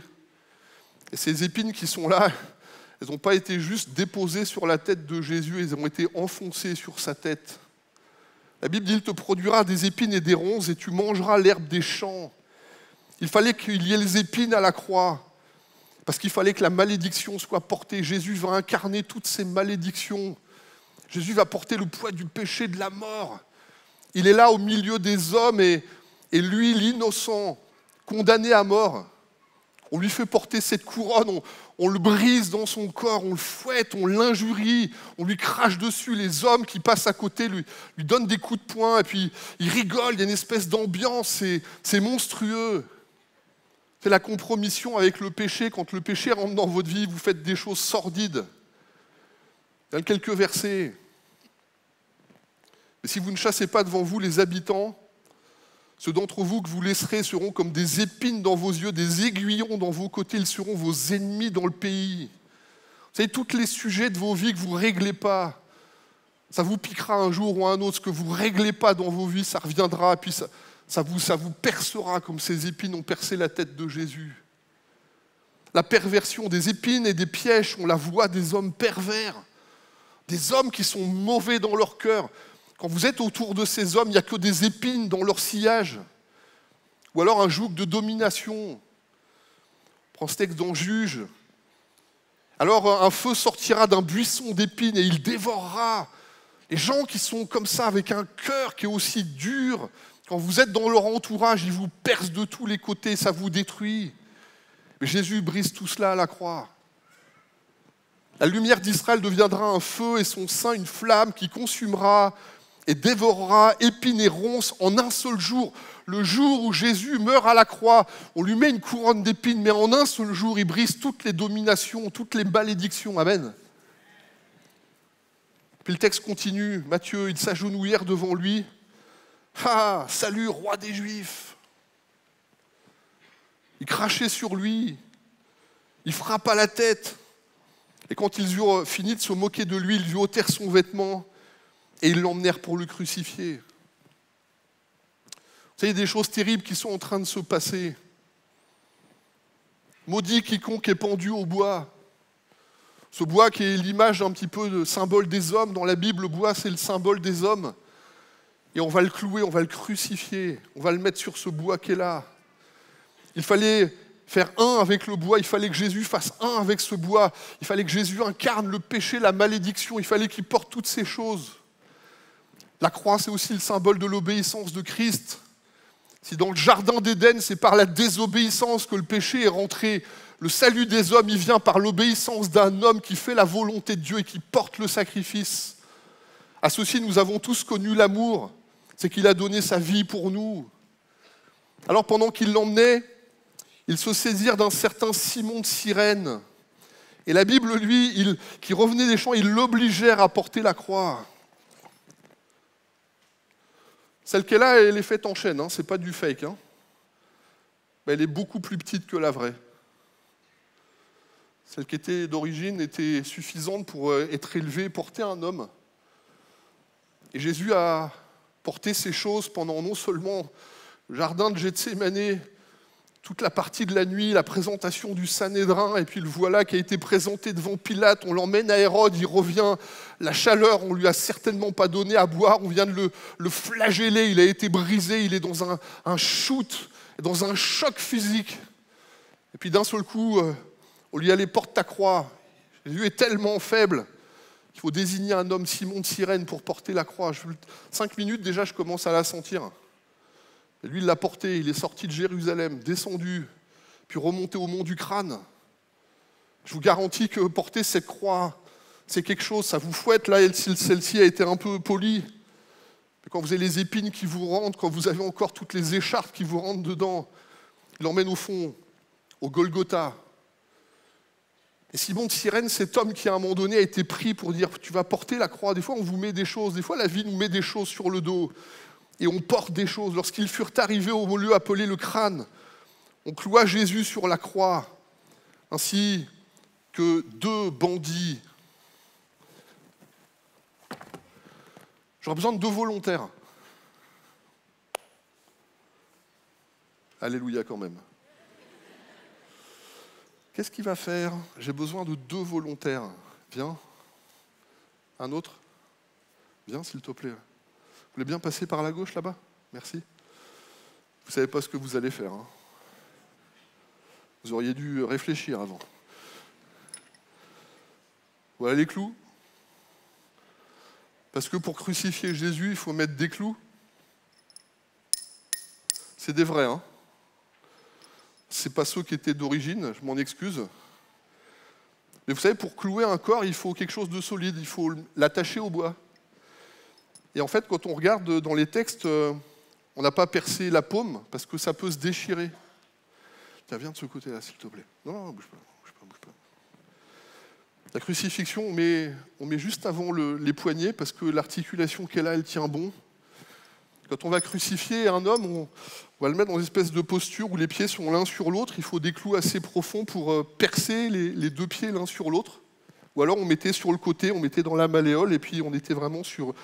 Et ces épines qui sont là, elles n'ont pas été juste déposées sur la tête de Jésus, elles ont été enfoncées sur sa tête. La Bible dit, il te produira des épines et des ronces et tu mangeras l'herbe des champs. Il fallait qu'il y ait les épines à la croix, parce qu'il fallait que la malédiction soit portée. Jésus va incarner toutes ces malédictions. Jésus va porter le poids du péché, de la mort. Il est là au milieu des hommes et lui, l'innocent, condamné à mort. On lui fait porter cette couronne, on le brise dans son corps, on le fouette, on l'injurie, on lui crache dessus. Les hommes qui passent à côté lui donnent des coups de poing et puis ils rigolent, il y a une espèce d'ambiance, c'est monstrueux. C'est la compromission avec le péché. Quand le péché rentre dans votre vie, vous faites des choses sordides. Il y a quelques versets. Mais si vous ne chassez pas devant vous les habitants, ceux d'entre vous que vous laisserez seront comme des épines dans vos yeux, des aiguillons dans vos côtés, ils seront vos ennemis dans le pays. Vous savez, tous les sujets de vos vies que vous ne réglez pas, ça vous piquera un jour ou un autre. Ce que vous ne réglez pas dans vos vies, ça reviendra, puis ça vous percera comme ces épines ont percé la tête de Jésus. La perversion des épines et des pièges, on la voit des hommes pervers. Des hommes qui sont mauvais dans leur cœur. Quand vous êtes autour de ces hommes, il n'y a que des épines dans leur sillage. Ou alors un joug de domination. On prend ce texte dans Juge. Alors un feu sortira d'un buisson d'épines et il dévorera. Les gens qui sont comme ça, avec un cœur qui est aussi dur, quand vous êtes dans leur entourage, ils vous percent de tous les côtés, ça vous détruit. Mais Jésus brise tout cela à la croix. La lumière d'Israël deviendra un feu et son sein une flamme qui consumera et dévorera épines et ronces en un seul jour. Le jour où Jésus meurt à la croix, on lui met une couronne d'épines, mais en un seul jour, il brise toutes les dominations, toutes les malédictions. Amen. Puis le texte continue. Matthieu, ils s'agenouillèrent devant lui. Ah, salut, roi des Juifs. Ils crachaient sur lui. Ils frappaient la tête. Et quand ils eurent fini de se moquer de lui, ils lui ôtèrent son vêtement et ils l'emmenèrent pour le crucifier. Vous savez, il y a des choses terribles qui sont en train de se passer. Maudit quiconque est pendu au bois. Ce bois qui est l'image un petit peu de symbole des hommes. Dans la Bible, le bois, c'est le symbole des hommes. Et on va le clouer, on va le crucifier. On va le mettre sur ce bois qui est là. Il fallait faire un avec le bois, il fallait que Jésus fasse un avec ce bois, il fallait que Jésus incarne le péché, la malédiction, il fallait qu'il porte toutes ces choses. La croix, c'est aussi le symbole de l'obéissance de Christ. Si dans le jardin d'Éden, c'est par la désobéissance que le péché est rentré, le salut des hommes, il vient par l'obéissance d'un homme qui fait la volonté de Dieu et qui porte le sacrifice. À ceci, nous avons tous connu l'amour, c'est qu'il a donné sa vie pour nous. Alors pendant qu'il l'emmenait, ils se saisirent d'un certain Simon de Cyrène. Et la Bible, lui, qui revenait des champs, ils l'obligèrent à porter la croix. Celle qu'elle a, elle est faite en chaîne, hein, c'est pas du fake. Hein. Mais elle est beaucoup plus petite que la vraie. Celle qui était d'origine était suffisante pour être élevée et porter un homme. Et Jésus a porté ces choses pendant non seulement le jardin de Gethsémanée, toute la partie de la nuit, la présentation du Sanhédrin, et puis le voilà qui a été présenté devant Pilate, on l'emmène à Hérode, il revient, la chaleur, on ne lui a certainement pas donné à boire, on vient de le flageller, il a été brisé, il est dans un shoot, dans un choc physique. Et puis d'un seul coup, on lui allait porte ta croix. Jésus est tellement faible qu'il faut désigner un homme, Simon de Cyrène, pour porter la croix. 5 minutes déjà, je commence à la sentir. Et lui, il l'a porté, il est sorti de Jérusalem, descendu, puis remonté au mont du Crâne. Je vous garantis que porter cette croix, c'est quelque chose, ça vous fouette. Là, celle-ci a été un peu polie. Mais quand vous avez les épines qui vous rentrent, quand vous avez encore toutes les écharpes qui vous rentrent dedans, il l'emmène au fond, au Golgotha. Et Simon de Cyrène, cet homme qui à un moment donné a été pris pour dire « tu vas porter la croix ». Des fois, on vous met des choses, des fois la vie nous met des choses sur le dos. Et on porte des choses. Lorsqu'ils furent arrivés au lieu appelé le Crâne, on cloua Jésus sur la croix, ainsi que 2 bandits. J'aurais besoin de 2 volontaires. Alléluia quand même. Qu'est-ce qu'il va faire? J'ai besoin de 2 volontaires. Viens. Un autre? Viens, s'il te plaît. Vous voulez bien passer par la gauche, là-bas? Merci. Vous ne savez pas ce que vous allez faire. Hein. Vous auriez dû réfléchir avant. Voilà les clous. Parce que pour crucifier Jésus, il faut mettre des clous. C'est des vrais, hein. Ce n'est pas ceux qui étaient d'origine, je m'en excuse. Mais vous savez, pour clouer un corps, il faut quelque chose de solide, il faut l'attacher au bois. Et en fait, quand on regarde dans les textes, on n'a pas percé la paume, parce que ça peut se déchirer. Tiens, viens de ce côté-là, s'il te plaît. Non, bouge pas, bouge pas, bouge pas. La crucifixion, on met juste avant les poignets, parce que l'articulation qu'elle a, elle tient bon. Quand on va crucifier un homme, on va le mettre dans une espèce de posture où les pieds sont l'un sur l'autre. Il faut des clous assez profonds pour percer les 2 pieds l'un sur l'autre. Ou alors on mettait sur le côté, on mettait dans la malléole, et puis on était vraiment sur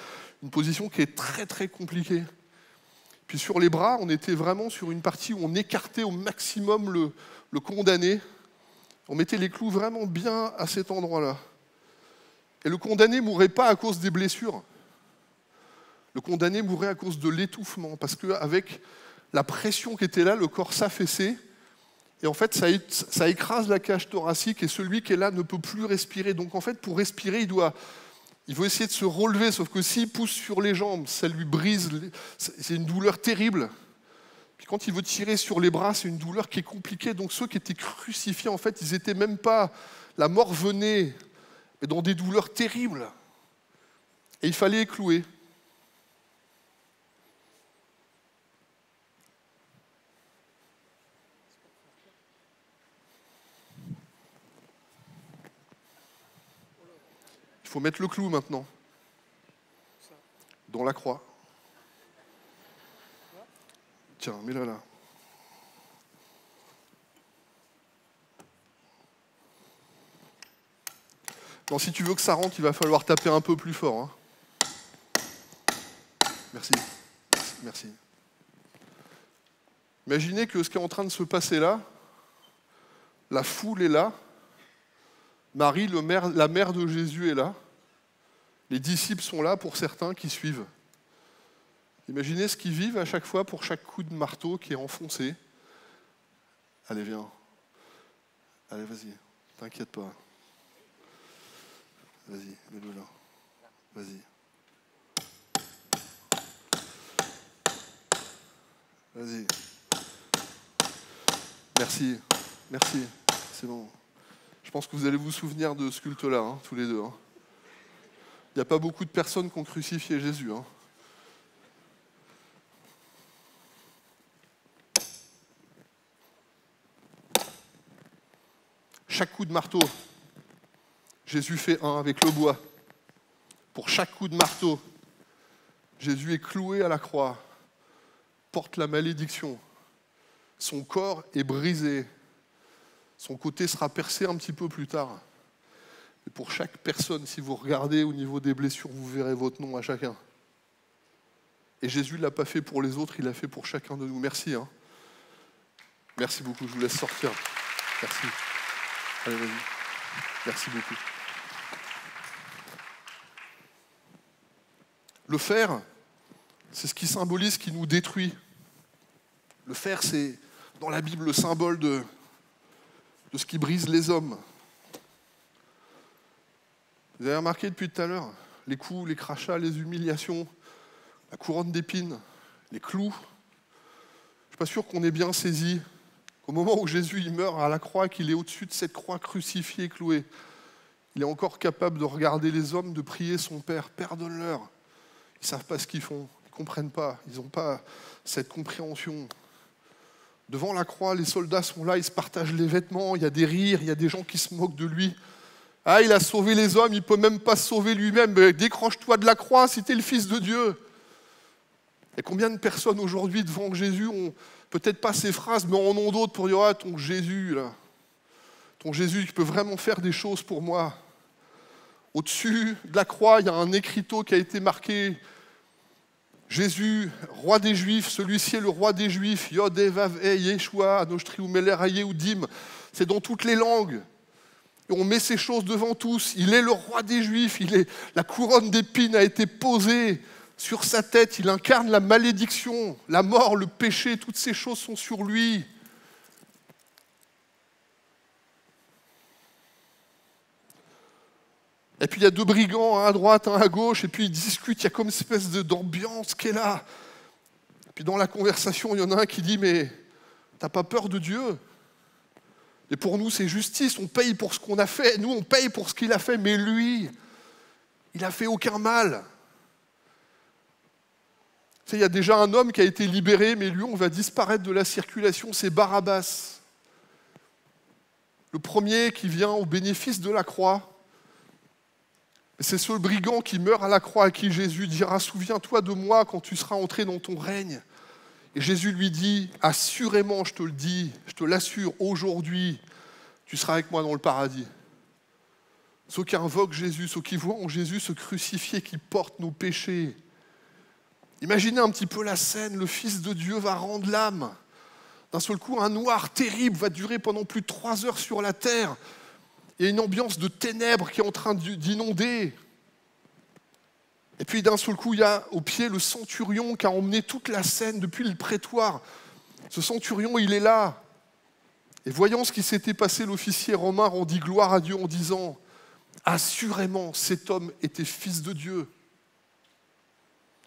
une position qui est très très compliquée. Puis sur les bras, on était vraiment sur une partie où on écartait au maximum le condamné. On mettait les clous vraiment bien à cet endroit-là. Et le condamné ne mourait pas à cause des blessures. Le condamné mourait à cause de l'étouffement, parce qu'avec la pression qui était là, le corps s'affaissait, et en fait, ça écrase la cage thoracique, et celui qui est là ne peut plus respirer. Donc en fait, pour respirer, il veut essayer de se relever, sauf que s'il pousse sur les jambes, ça lui brise, c'est une douleur terrible. Puis quand il veut tirer sur les bras, c'est une douleur qui est compliquée. Donc ceux qui étaient crucifiés, en fait, ils n'étaient même pas... La mort venait, mais dans des douleurs terribles. Et il fallait éclouer. Il faut mettre le clou maintenant. Dans la croix. Tiens, mets-la là. Non, si tu veux que ça rentre, il va falloir taper un peu plus fort. Hein. Merci. Merci. Imaginez que ce qui est en train de se passer là, la foule est là, Marie, la mère de Jésus, est là, les disciples sont là pour certains qui suivent. Imaginez ce qu'ils vivent à chaque fois pour chaque coup de marteau qui est enfoncé. Allez, viens. Allez, vas-y, t'inquiète pas. Vas-y, mets-le là. Vas-y. Vas-y. Merci. Merci. C'est bon. Je pense que vous allez vous souvenir de ce culte-là, hein, tous les deux. Hein. Il n'y a pas beaucoup de personnes qui ont crucifié Jésus. Hein. Chaque coup de marteau, Jésus fait un avec le bois. Pour chaque coup de marteau, Jésus est cloué à la croix, porte la malédiction. Son corps est brisé. Son côté sera percé un petit peu plus tard. Et pour chaque personne, si vous regardez au niveau des blessures, vous verrez votre nom à chacun. Et Jésus ne l'a pas fait pour les autres, il l'a fait pour chacun de nous. Merci. Hein. Merci beaucoup, je vous laisse sortir. Merci. Allez, vas-y. Merci beaucoup. Le fer, c'est ce qui symbolise, qui nous détruit. Le fer, c'est dans la Bible le symbole de ce qui brise les hommes. Vous avez remarqué depuis tout à l'heure, les coups, les crachats, les humiliations, la couronne d'épines, les clous. Je ne suis pas sûr qu'on ait bien saisi qu'au moment où Jésus il meurt à la croix, qu'il est au-dessus de cette croix crucifiée, clouée, il est encore capable de regarder les hommes, de prier son Père, pardonne-leur. Ils ne savent pas ce qu'ils font, ils ne comprennent pas, ils n'ont pas cette compréhension. Devant la croix, les soldats sont là, ils se partagent les vêtements, il y a des rires, il y a des gens qui se moquent de lui. Ah, il a sauvé les hommes, il ne peut même pas se sauver lui-même. Mais décroche-toi de la croix si tu es le Fils de Dieu. Et combien de personnes aujourd'hui devant Jésus ont peut-être pas ces phrases, mais en ont d'autres pour dire « Ah, ton Jésus, là, ton Jésus qui peut vraiment faire des choses pour moi. » Au-dessus de la croix, il y a un écriteau qui a été marqué « Jésus, roi des Juifs, celui-ci est le roi des Juifs, Yod Vav Yeshua, Anochtri Umeler Yehudim. » C'est dans toutes les langues. Et on met ces choses devant tous. Il est le roi des Juifs. La couronne d'épines a été posée sur sa tête. Il incarne la malédiction, la mort, le péché. Toutes ces choses sont sur lui. Et puis il y a deux brigands, un à droite, un à gauche, et puis ils discutent. Il y a comme une espèce d'ambiance qui est là. Et puis dans la conversation, il y en a un qui dit « Mais t'as pas peur de Dieu ? Et pour nous, c'est justice, on paye pour ce qu'on a fait. Nous, on paye pour ce qu'il a fait, mais lui, il n'a fait aucun mal. » Tu sais, il y a déjà un homme qui a été libéré, mais lui, on va disparaître de la circulation, c'est Barabbas. Le premier qui vient au bénéfice de la croix. Et c'est ce brigand qui meurt à la croix à qui Jésus dira « Souviens-toi de moi quand tu seras entré dans ton règne. » Et Jésus lui dit, assurément, je te le dis, je te l'assure, aujourd'hui, tu seras avec moi dans le paradis. Ceux qui invoquent Jésus, ceux qui voient en Jésus ce crucifié qui porte nos péchés. Imaginez un petit peu la scène, le Fils de Dieu va rendre l'âme. D'un seul coup, un noir terrible va durer pendant plus de 3 heures sur la terre. Il y a une ambiance de ténèbres qui est en train d'inonder. Et puis d'un seul coup, il y a au pied le centurion qui a emmené toute la scène depuis le prétoire. Ce centurion, il est là. Et voyant ce qui s'était passé, l'officier romain rendit gloire à Dieu en disant « Assurément, cet homme était fils de Dieu. »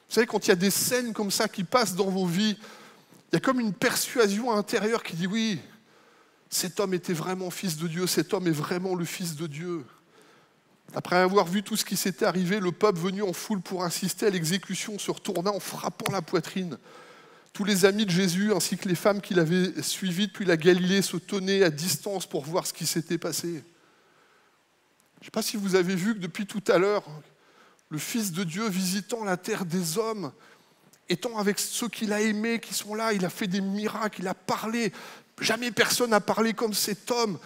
Vous savez, quand il y a des scènes comme ça qui passent dans vos vies, il y a comme une persuasion intérieure qui dit « Oui, cet homme était vraiment fils de Dieu, cet homme est vraiment le fils de Dieu. » Après avoir vu tout ce qui s'était arrivé, le peuple venu en foule pour assister à l'exécution se retourna en frappant la poitrine. Tous les amis de Jésus, ainsi que les femmes qui l'avaient suivi depuis la Galilée, se tenaient à distance pour voir ce qui s'était passé. Je ne sais pas si vous avez vu que depuis tout à l'heure, le Fils de Dieu visitant la terre des hommes, étant avec ceux qu'il a aimés, qui sont là, il a fait des miracles, il a parlé. Jamais personne n'a parlé comme cet homme.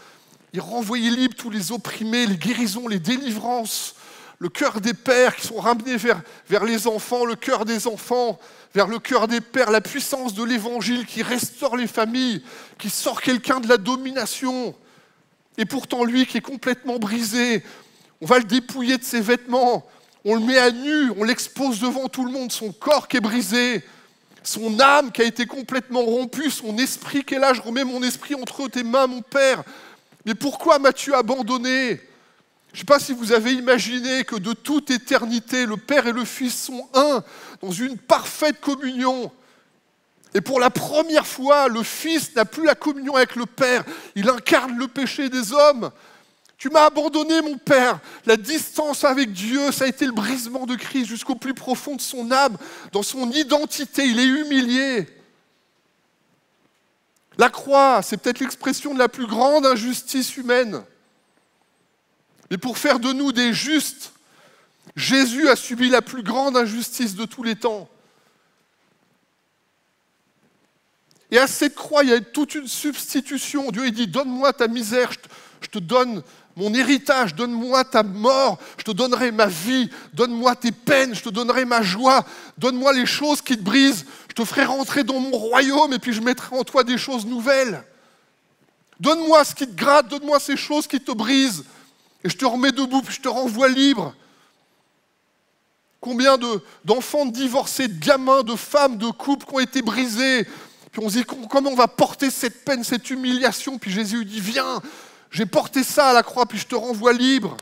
Il renvoyait libre tous les opprimés, les guérisons, les délivrances, le cœur des pères qui sont ramenés vers les enfants, le cœur des enfants, vers le cœur des pères, la puissance de l'évangile qui restaure les familles, qui sort quelqu'un de la domination. Et pourtant, lui qui est complètement brisé, on va le dépouiller de ses vêtements, on le met à nu, on l'expose devant tout le monde, son corps qui est brisé, son âme qui a été complètement rompue, son esprit qui est là, je remets mon esprit entre tes mains, mon Père. Mais pourquoi m'as-tu abandonné ? Je ne sais pas si vous avez imaginé que de toute éternité, le Père et le Fils sont un, dans une parfaite communion. Et pour la première fois, le Fils n'a plus la communion avec le Père. Il incarne le péché des hommes. Tu m'as abandonné, mon Père. La distance avec Dieu, ça a été le brisement de Christ jusqu'au plus profond de son âme. Dans son identité, il est humilié. La croix, c'est peut-être l'expression de la plus grande injustice humaine. Mais pour faire de nous des justes, Jésus a subi la plus grande injustice de tous les temps. Et à cette croix, il y a toute une substitution. Dieu dit, donne-moi ta misère, je te donne mon héritage, donne-moi ta mort, je te donnerai ma vie, donne-moi tes peines, je te donnerai ma joie, donne-moi les choses qui te brisent, je te ferai rentrer dans mon royaume et puis je mettrai en toi des choses nouvelles. Donne-moi ce qui te gratte, donne-moi ces choses qui te brisent et je te remets debout, puis je te renvoie libre. Combien d'enfants divorcés, de gamins, de femmes, de couples qui ont été brisés, puis on se dit comment on va porter cette peine, cette humiliation, puis Jésus dit viens, j'ai porté ça à la croix, puis je te renvoie libre.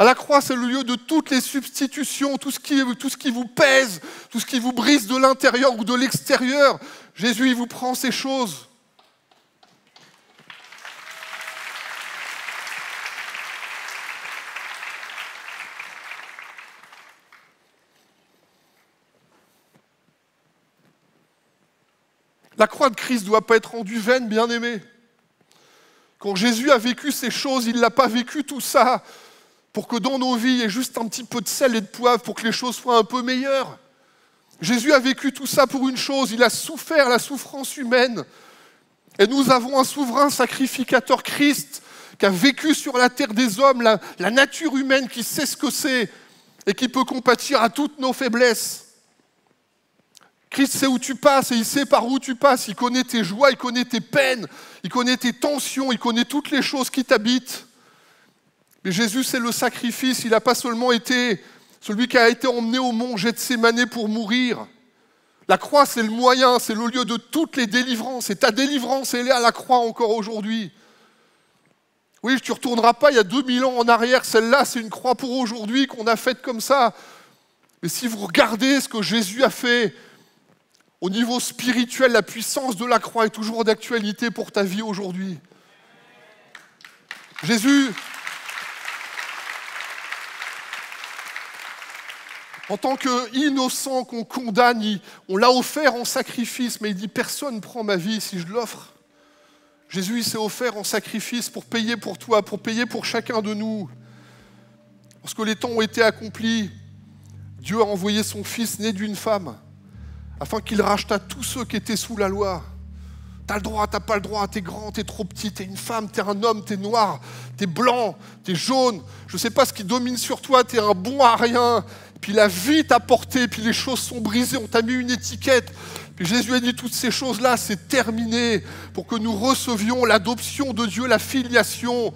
À la croix, c'est le lieu de toutes les substitutions, tout ce qui vous pèse, tout ce qui vous brise de l'intérieur ou de l'extérieur. Jésus, il vous prend ces choses. La croix de Christ ne doit pas être rendue vaine, bien-aimés. Quand Jésus a vécu ces choses, il ne l'a pas vécu tout ça pour que dans nos vies, il y ait juste un petit peu de sel et de poivre pour que les choses soient un peu meilleures. Jésus a vécu tout ça pour une chose, il a souffert la souffrance humaine. Et nous avons un souverain sacrificateur, Christ, qui a vécu sur la terre des hommes, la nature humaine, qui sait ce que c'est et qui peut compatir à toutes nos faiblesses. Christ sait où tu passes et il sait par où tu passes. Il connaît tes joies, il connaît tes peines, il connaît tes tensions, il connaît toutes les choses qui t'habitent. Mais Jésus, c'est le sacrifice. Il n'a pas seulement été celui qui a été emmené au mont Gethsémanée pour mourir. La croix, c'est le moyen, c'est le lieu de toutes les délivrances. Et ta délivrance, elle est à la croix encore aujourd'hui. Oui, tu ne retourneras pas il y a 2000 ans en arrière. Celle-là, c'est une croix pour aujourd'hui qu'on a faite comme ça. Mais si vous regardez ce que Jésus a fait, au niveau spirituel, la puissance de la croix est toujours d'actualité pour ta vie aujourd'hui. Jésus, en tant qu'innocent qu'on condamne, on l'a offert en sacrifice, mais il dit « Personne ne prend ma vie si je l'offre ». Jésus, il s'est offert en sacrifice pour payer pour toi, pour payer pour chacun de nous. Lorsque les temps ont été accomplis, Dieu a envoyé son Fils né d'une femme, afin qu'il rachetât tous ceux qui étaient sous la loi. T'as le droit, t'as pas le droit, t'es grand, t'es trop petit, t'es une femme, t'es un homme, t'es noir, t'es blanc, t'es jaune, je sais pas ce qui domine sur toi, t'es un bon à rien. Puis la vie t'a porté, puis les choses sont brisées, on t'a mis une étiquette. Puis Jésus a dit toutes ces choses-là, c'est terminé, pour que nous recevions l'adoption de Dieu, la filiation,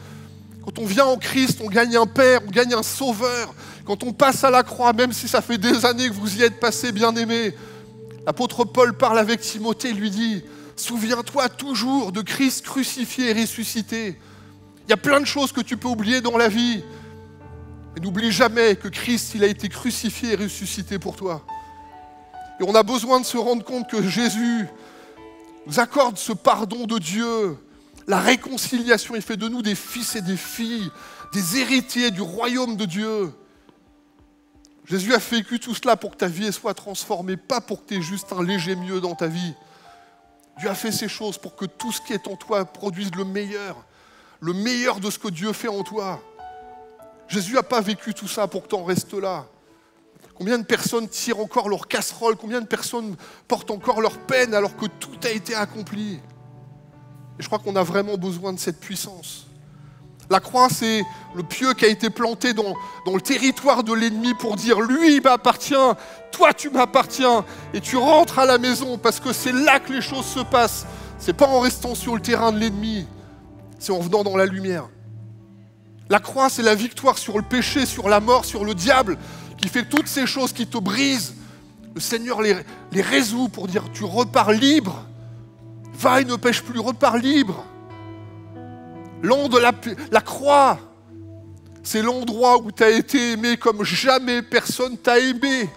Quand on vient en Christ, on gagne un Père, on gagne un Sauveur. Quand on passe à la croix, même si ça fait des années que vous y êtes passé, bien-aimés, l'apôtre Paul parle avec Timothée, lui dit « Souviens-toi toujours de Christ crucifié et ressuscité. » Il y a plein de choses que tu peux oublier dans la vie. Mais n'oublie jamais que Christ, il a été crucifié et ressuscité pour toi. Et on a besoin de se rendre compte que Jésus nous accorde ce pardon de Dieu, la réconciliation. Il fait de nous des fils et des filles, des héritiers du royaume de Dieu. Jésus a vécu tout cela pour que ta vie soit transformée, pas pour que tu aies juste un léger mieux dans ta vie. Dieu a fait ces choses pour que tout ce qui est en toi produise le meilleur de ce que Dieu fait en toi. Jésus n'a pas vécu tout ça pour que tu en restes là. Combien de personnes tirent encore leur casserole? Combien de personnes portent encore leur peine alors que tout a été accompli? Et je crois qu'on a vraiment besoin de cette puissance. La croix, c'est le pieu qui a été planté dans le territoire de l'ennemi pour dire « Lui, il m'appartient, toi, tu m'appartiens. » Et tu rentres à la maison parce que c'est là que les choses se passent. Ce n'est pas en restant sur le terrain de l'ennemi, c'est en venant dans la lumière. La croix, c'est la victoire sur le péché, sur la mort, sur le diable, qui fait toutes ces choses qui te brisent. Le Seigneur les résout pour dire « Tu repars libre. Va et ne pêche plus, repars libre. » La croix, c'est l'endroit où tu as été aimé comme jamais personne t'a aimé.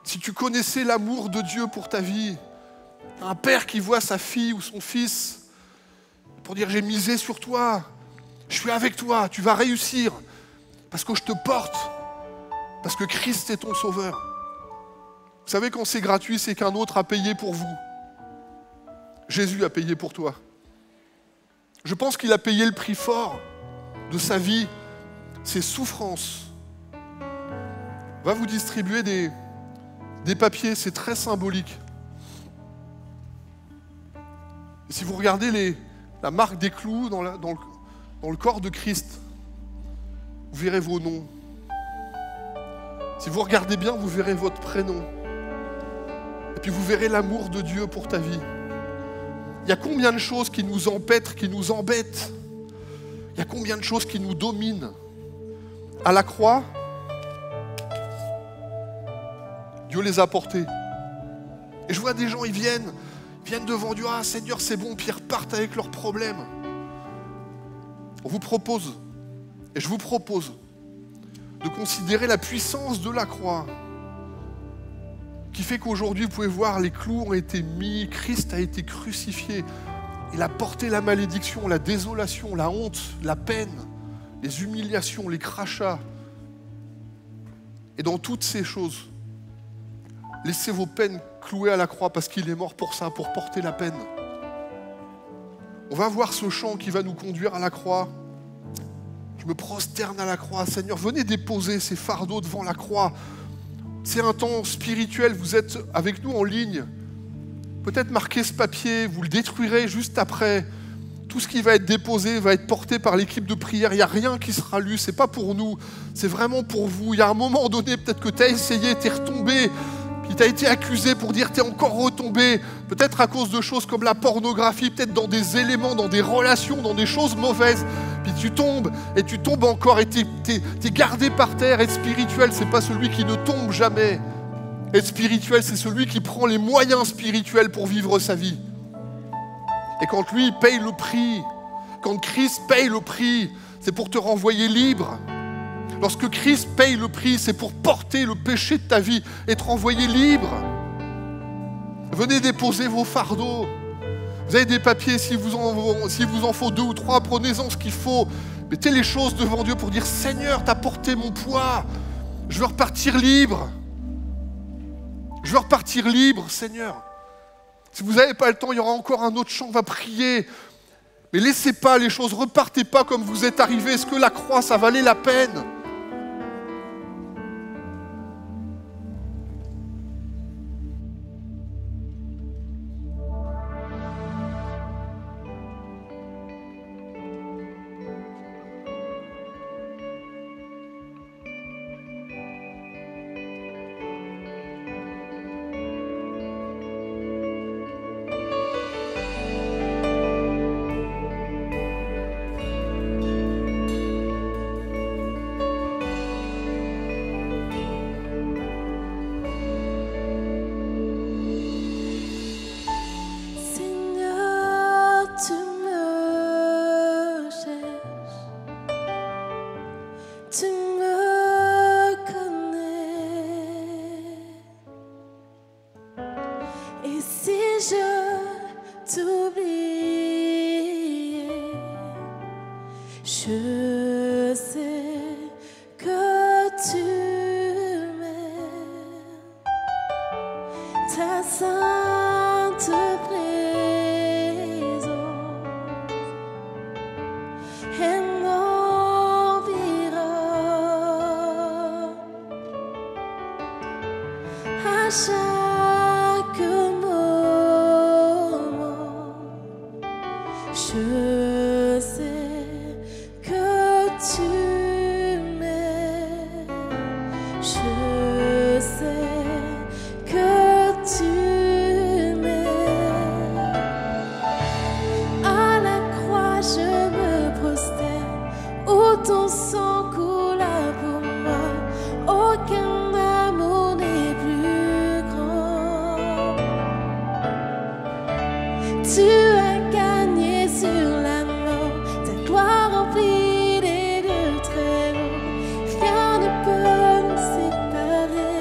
Si tu connaissais l'amour de Dieu pour ta vie, un père qui voit sa fille ou son fils pour dire « J'ai misé sur toi, je suis avec toi, tu vas réussir parce que je te porte, parce que Christ est ton sauveur. » Vous savez, quand c'est gratuit, c'est qu'un autre a payé pour vous. Jésus a payé pour toi. Je pense qu'il a payé le prix fort de sa vie, ses souffrances. On va vous distribuer des papiers, c'est très symbolique. Et si vous regardez la marque des clous dans le corps de Christ, vous verrez vos noms. Si vous regardez bien, vous verrez votre prénom. Et puis vous verrez l'amour de Dieu pour ta vie. Il y a combien de choses qui nous empêtrent, qui nous embêtent? Il y a combien de choses qui nous dominent? À la croix, Dieu les a portées. Et je vois des gens, ils viennent devant Dieu. Ah Seigneur, c'est bon, puis ils repartent avec leurs problèmes. On vous propose, et je vous propose, de considérer la puissance de la croix, qui fait qu'aujourd'hui, vous pouvez voir, les clous ont été mis, Christ a été crucifié. Il a porté la malédiction, la désolation, la honte, la peine, les humiliations, les crachats. Et dans toutes ces choses, laissez vos peines clouées à la croix parce qu'il est mort pour ça, pour porter la peine. On va voir ce chant qui va nous conduire à la croix. Je me prosterne à la croix. Seigneur, venez déposer ces fardeaux devant la croix. C'est un temps spirituel, vous êtes avec nous en ligne. Peut-être marquez ce papier, vous le détruirez juste après. Tout ce qui va être déposé va être porté par l'équipe de prière. Il n'y a rien qui sera lu, ce n'est pas pour nous, c'est vraiment pour vous. Il y a un moment donné, peut-être que tu as essayé, tu es retombé, puis tu as été accusé pour dire tu es encore retombé. Peut-être à cause de choses comme la pornographie, peut-être dans des éléments, dans des relations, dans des choses mauvaises. Puis tu tombes, et tu tombes encore, et tu es gardé par terre. Être spirituel, ce n'est pas celui qui ne tombe jamais. Être spirituel, c'est celui qui prend les moyens spirituels pour vivre sa vie. Et quand lui paye le prix, quand Christ paye le prix, c'est pour te renvoyer libre. Lorsque Christ paye le prix, c'est pour porter le péché de ta vie et te renvoyer libre. Venez déposer vos fardeaux. Vous avez des papiers, si vous en faut 2 ou 3, prenez-en ce qu'il faut. Mettez les choses devant Dieu pour dire « Seigneur, t'as porté mon poids. Je veux repartir libre. Je veux repartir libre, Seigneur. » Si vous n'avez pas le temps, il y aura encore un autre chant, on va prier. Mais laissez pas les choses, repartez pas comme vous êtes arrivés. Est-ce que la croix, ça valait la peine ? t'oublier. Je sais que tu m'aimes. Ta sainte présence m'environne à chaque moment. Je sais que tu m'aimes. Je sais que tu m'aimes. À la croix, je me prosterne où ton sang coula pour moi. Aucun amour n'est plus grand. Tu as gagné sur la mort, ta gloire remplie des lieux très hauts. Rien ne peut nous séparer.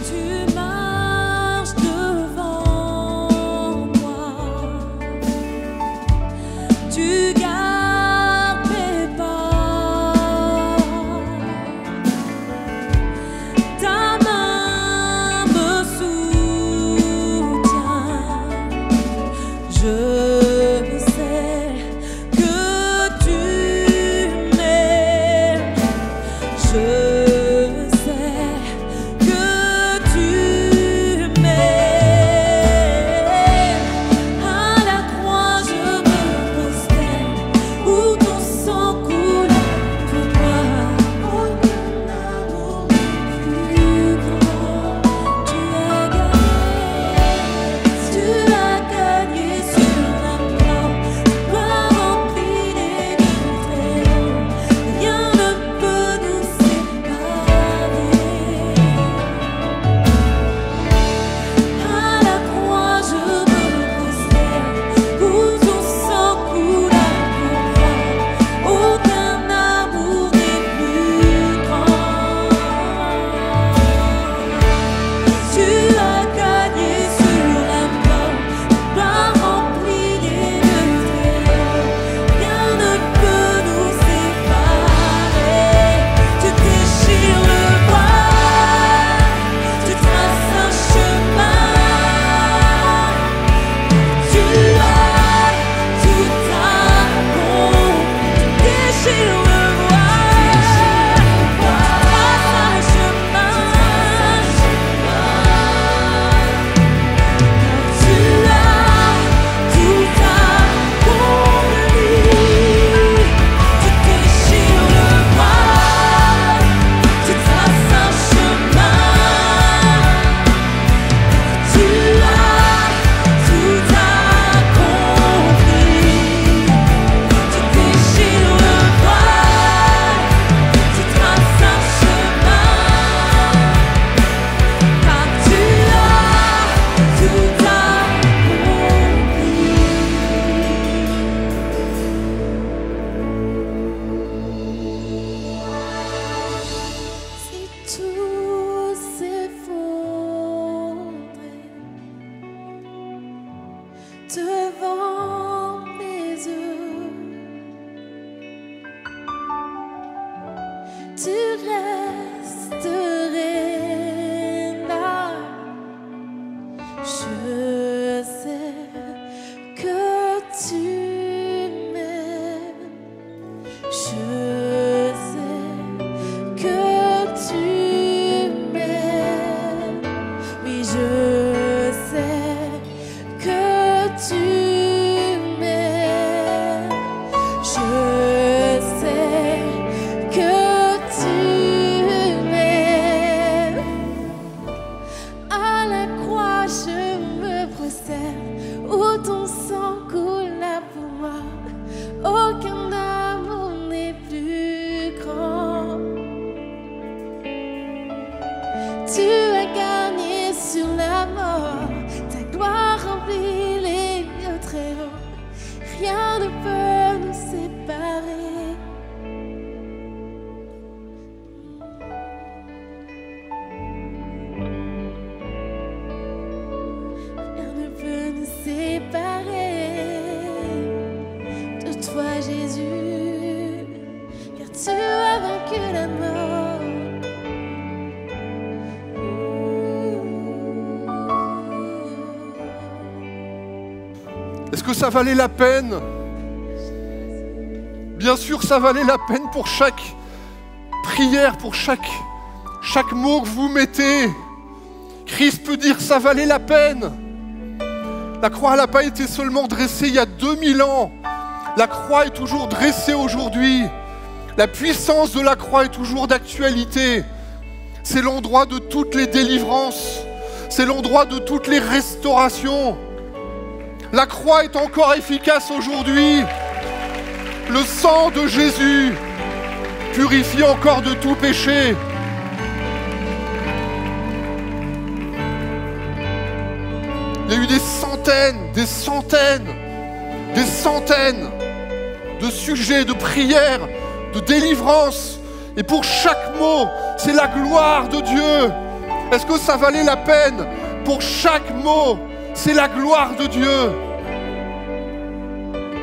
Tu marches devant moi, tu gardes mes pas, ta main me soutient. Je sais que tu m'aimes. Je sais que tu m'aimes. À la croix, je me prosterne où ton sang coule pour moi. Aucun amour plus grand. Tu as gagné sur la mort. Gloire remplie des lieux très hauts. Rien ne peut nous séparer. À la croix, je me prosterne où ton sang coula pour moi. Aucun amour n'est plus grand. Tu as gagné sur la mort, gloire remplie des lieux très hauts. Rien ne peut nous séparer. Tu déchires le voile, tu traces un chemin. Tu as tout accompli. Tu déchires le voile, tu traces un chemin. Tu as tout accompli. Tu déchires le voile, tu traces un chemin. Tu as tout accompli. Tu déchires le voile, tu traces un chemin. Car tu as tout accompli. Si tout s'effondrait devant mes yeux, tu resterais là. Je sais que tu m'aimes. Je sais que tu m'aimes. Oui, je sais que tu m'aimes. Je sais que tu m'aimes. À la croix, je me ne peut nous séparer. Rien ne peut nous séparer de toi, Jésus, car tu as vaincu la mort. Est-ce que ça valait la peine? Bien sûr, ça valait la peine pour chaque prière, pour chaque mot que vous mettez. Christ peut dire ça valait la peine. La croix n'a pas été seulement dressée il y a 2000 ans. La croix est toujours dressée aujourd'hui. La puissance de la croix est toujours d'actualité. C'est l'endroit de toutes les délivrances. C'est l'endroit de toutes les restaurations. La croix est encore efficace aujourd'hui. Le sang de Jésus purifie encore de tout péché. Il y a eu des centaines de sujets, de prières, de délivrance. Et pour chaque mot, c'est la gloire de Dieu. Est-ce que ça valait la peine? Pour chaque mot, c'est la gloire de Dieu.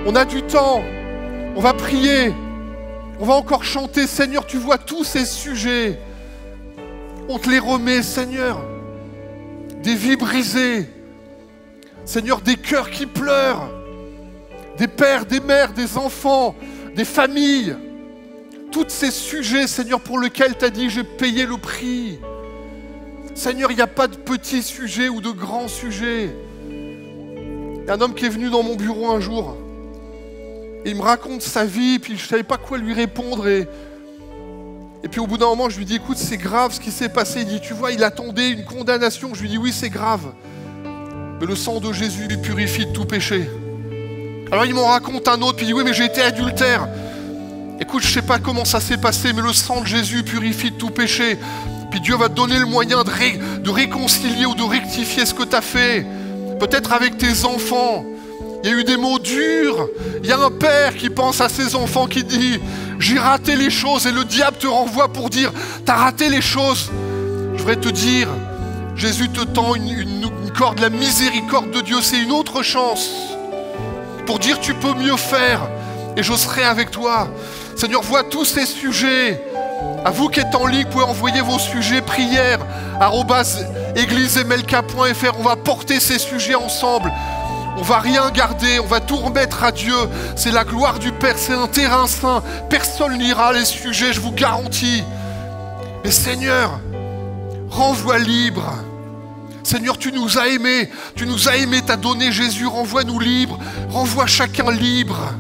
On a du temps, on va prier, on va encore chanter. Seigneur, tu vois tous ces sujets. On te les remet, Seigneur. Des vies brisées. Seigneur, des cœurs qui pleurent. Des pères, des mères, des enfants, des familles. Tous ces sujets, Seigneur, pour lesquels tu as dit j'ai payé le prix. Seigneur, il n'y a pas de petits sujets ou de grands sujets. Il y a un homme qui est venu dans mon bureau un jour. Et il me raconte sa vie, puis je ne savais pas quoi lui répondre. Et puis au bout d'un moment, je lui dis, écoute, c'est grave ce qui s'est passé. Il dit, tu vois, il attendait une condamnation. Je lui dis, oui, c'est grave. Mais le sang de Jésus lui purifie de tout péché. Alors il m'en raconte un autre, puis il dit, oui, mais j'ai été adultère. Écoute, je ne sais pas comment ça s'est passé, mais le sang de Jésus purifie de tout péché. Puis Dieu va te donner le moyen de réconcilier ou de rectifier ce que tu as fait. Peut-être avec tes enfants. Il y a eu des mots durs. Il y a un père qui pense à ses enfants qui dit « J'ai raté les choses » et le diable te renvoie pour dire « T'as raté les choses ». Je voudrais te dire, Jésus te tend une corde, la miséricorde de Dieu, c'est une autre chance pour dire « Tu peux mieux faire et je serai avec toi ». Seigneur, vois tous ces sujets. À vous qui êtes en ligne, vous pouvez envoyer vos sujets prières @égliseemelka.fr. On va porter ces sujets ensemble. On va rien garder, on va tout remettre à Dieu. C'est la gloire du Père, c'est un terrain saint. Personne n'ira les sujets, je vous garantis. Mais Seigneur, renvoie libre. Seigneur, tu nous as aimés, t'as donné Jésus, renvoie-nous libres, renvoie chacun libre.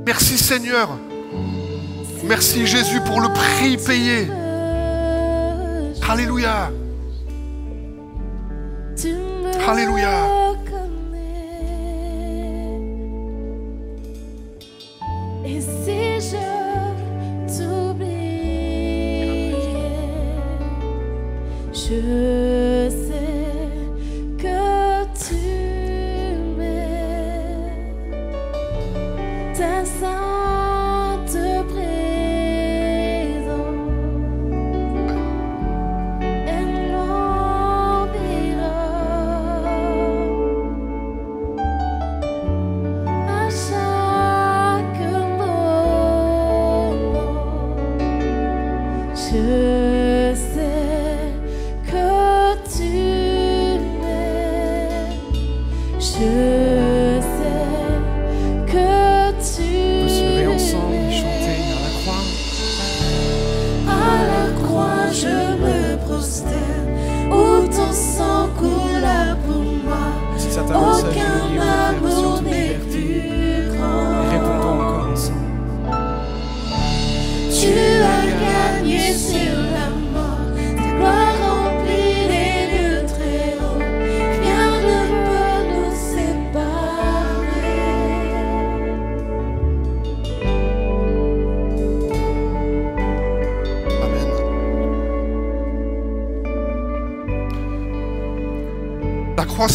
Merci Seigneur. Merci Jésus pour le prix payé. Alléluia. Alléluia. Et si je t'oubliais, je sais que tu m'aimes. Ta sainte présence, elle m'environne à chaque moment. Je sais que tu m'aimes. Je sais que tu On peut se lever ensemble et chanter à la croix. à la croix je me prosterne, où ton sang coula pour moi. Si ça t'avance à Aucun genoux, on amour sur ton n'est liberté. plus Et grand. répondons encore ensemble. Tu as gagné sur la mort, ta gloire remplit les lieux très hauts. Rien ne peut nous séparer.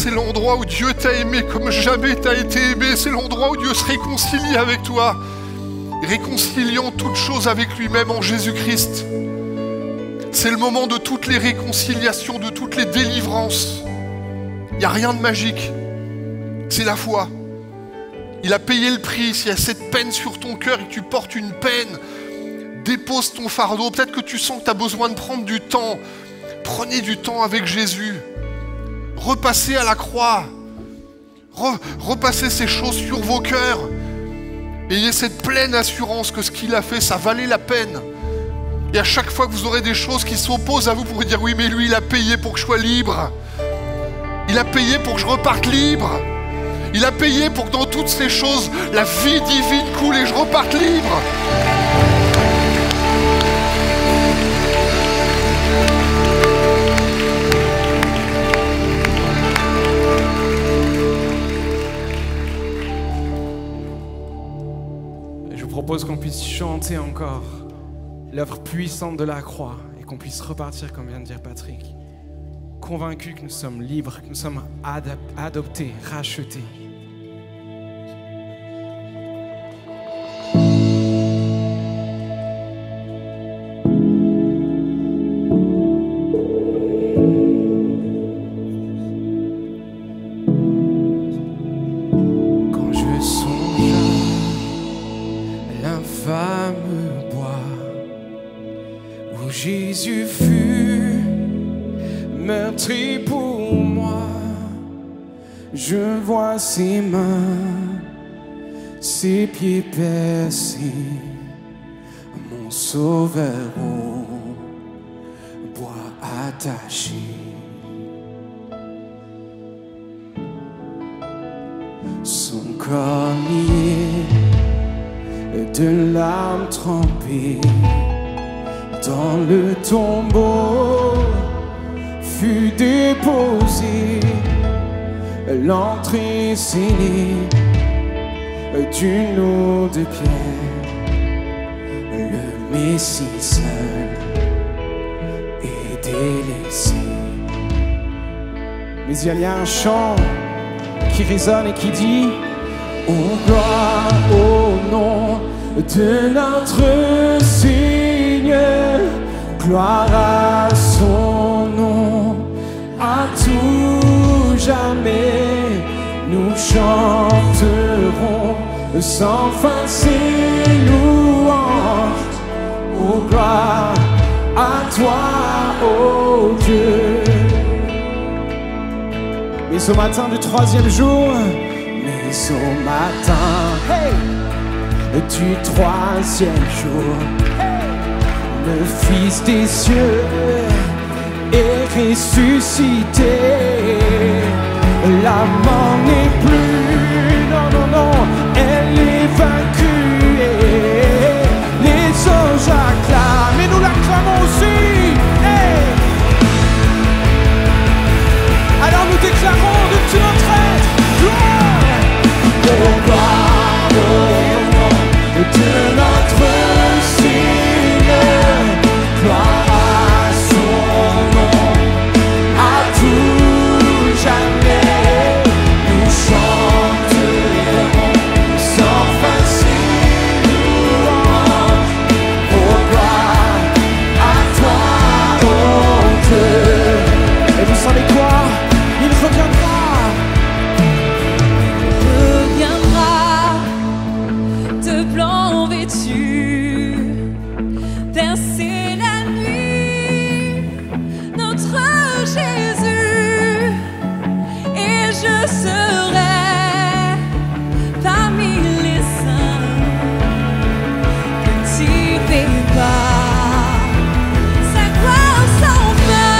c'est l'endroit où Dieu t'a aimé comme jamais t'as été aimé. C'est l'endroit où Dieu se réconcilie avec toi, réconciliant toutes choses avec lui-même en Jésus-Christ. C'est le moment de toutes les réconciliations, de toutes les délivrances. Il n'y a rien de magique. C'est la foi. Il a payé le prix. S'il y a cette peine sur ton cœur et que tu portes une peine, dépose ton fardeau. Peut-être que tu sens que tu as besoin de prendre du temps. Prenez du temps avec Jésus. Repassez à la croix. Repassez ces choses sur vos cœurs. Ayez cette pleine assurance que ce qu'il a fait, ça valait la peine. Et à chaque fois que vous aurez des choses qui s'opposent à vous, vous pourrez dire oui, mais lui, il a payé pour que je sois libre. Il a payé pour que je reparte libre. Il a payé pour que dans toutes ces choses, la vie divine coule et je reparte libre. Je vous propose qu'on puisse chanter encore l'œuvre puissante de la croix et qu'on puisse repartir, comme vient de dire Patrick, convaincus que nous sommes libres, que nous sommes adoptés, rachetés. Quand je songe à l'infâme bois où Jésus fut meurtri pour moi, je vois ses mains, ses pieds percés, mon sauveur au bois attaché. Son corps lié de larmes trempées dans le tombeau fut déposé, l'entrée scellée d'une eau de pierre, le Messie seul est délaissé. Mais il y a un chant qui résonne et qui dit: oh gloire au nom de notre Seigneur, gloire à son nom, à tout jamais nous chanterons sans fin ses louanges. Oh gloire à toi, ô Dieu. Mais au matin du troisième jour, mais au matin, hey, du troisième jour, le Fils des cieux est ressuscité. La mort n'est plus, non, non, non, elle est vaincue. Et les anges acclament et nous l'acclamons aussi. Hey! Alors nous déclarons de tout notre être gloire. Oh, gloire au nom de notre Seigneur, gloire à son nom, à tout jamais nous chanterons sans fin ses louanges. Oh, gloire à toi, ô Dieu. Et vous savez quoi? Il reviendra. De blanc vêtu, bercer la nuit, notre Jésus, et je serai parmi les saints, cultivé par sa gloire sans fin.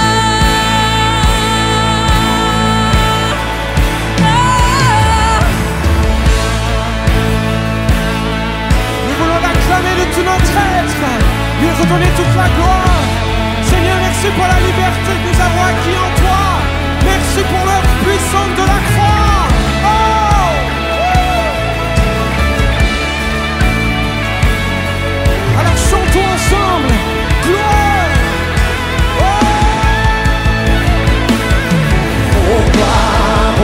De tout notre être, lui redonner toute la gloire. Seigneur, merci pour la liberté que nous avons acquis en toi. Merci pour l'œuvre puissante de la croix. Oh! Alors chantons ensemble. Gloire. Oh, gloire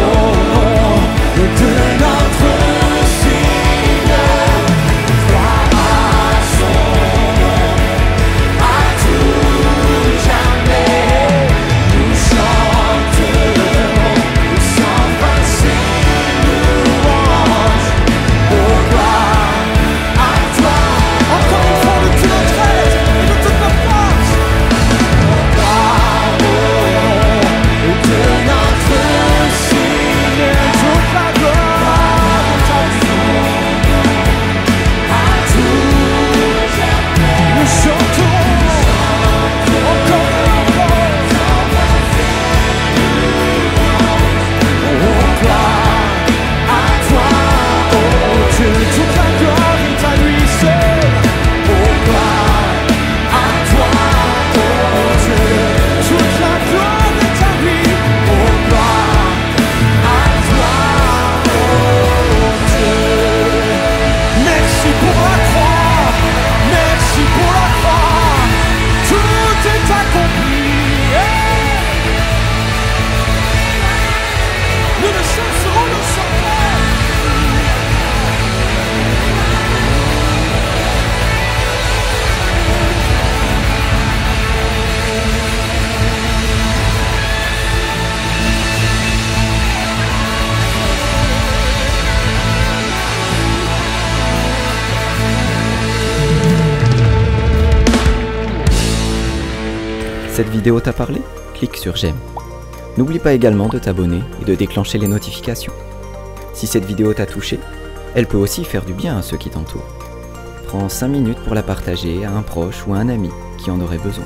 cette vidéo t'a parlé? Clique sur j'aime. N'oublie pas également de t'abonner et de déclencher les notifications. Si cette vidéo t'a touché, elle peut aussi faire du bien à ceux qui t'entourent. Prends 5 minutes pour la partager à un proche ou à un ami qui en aurait besoin.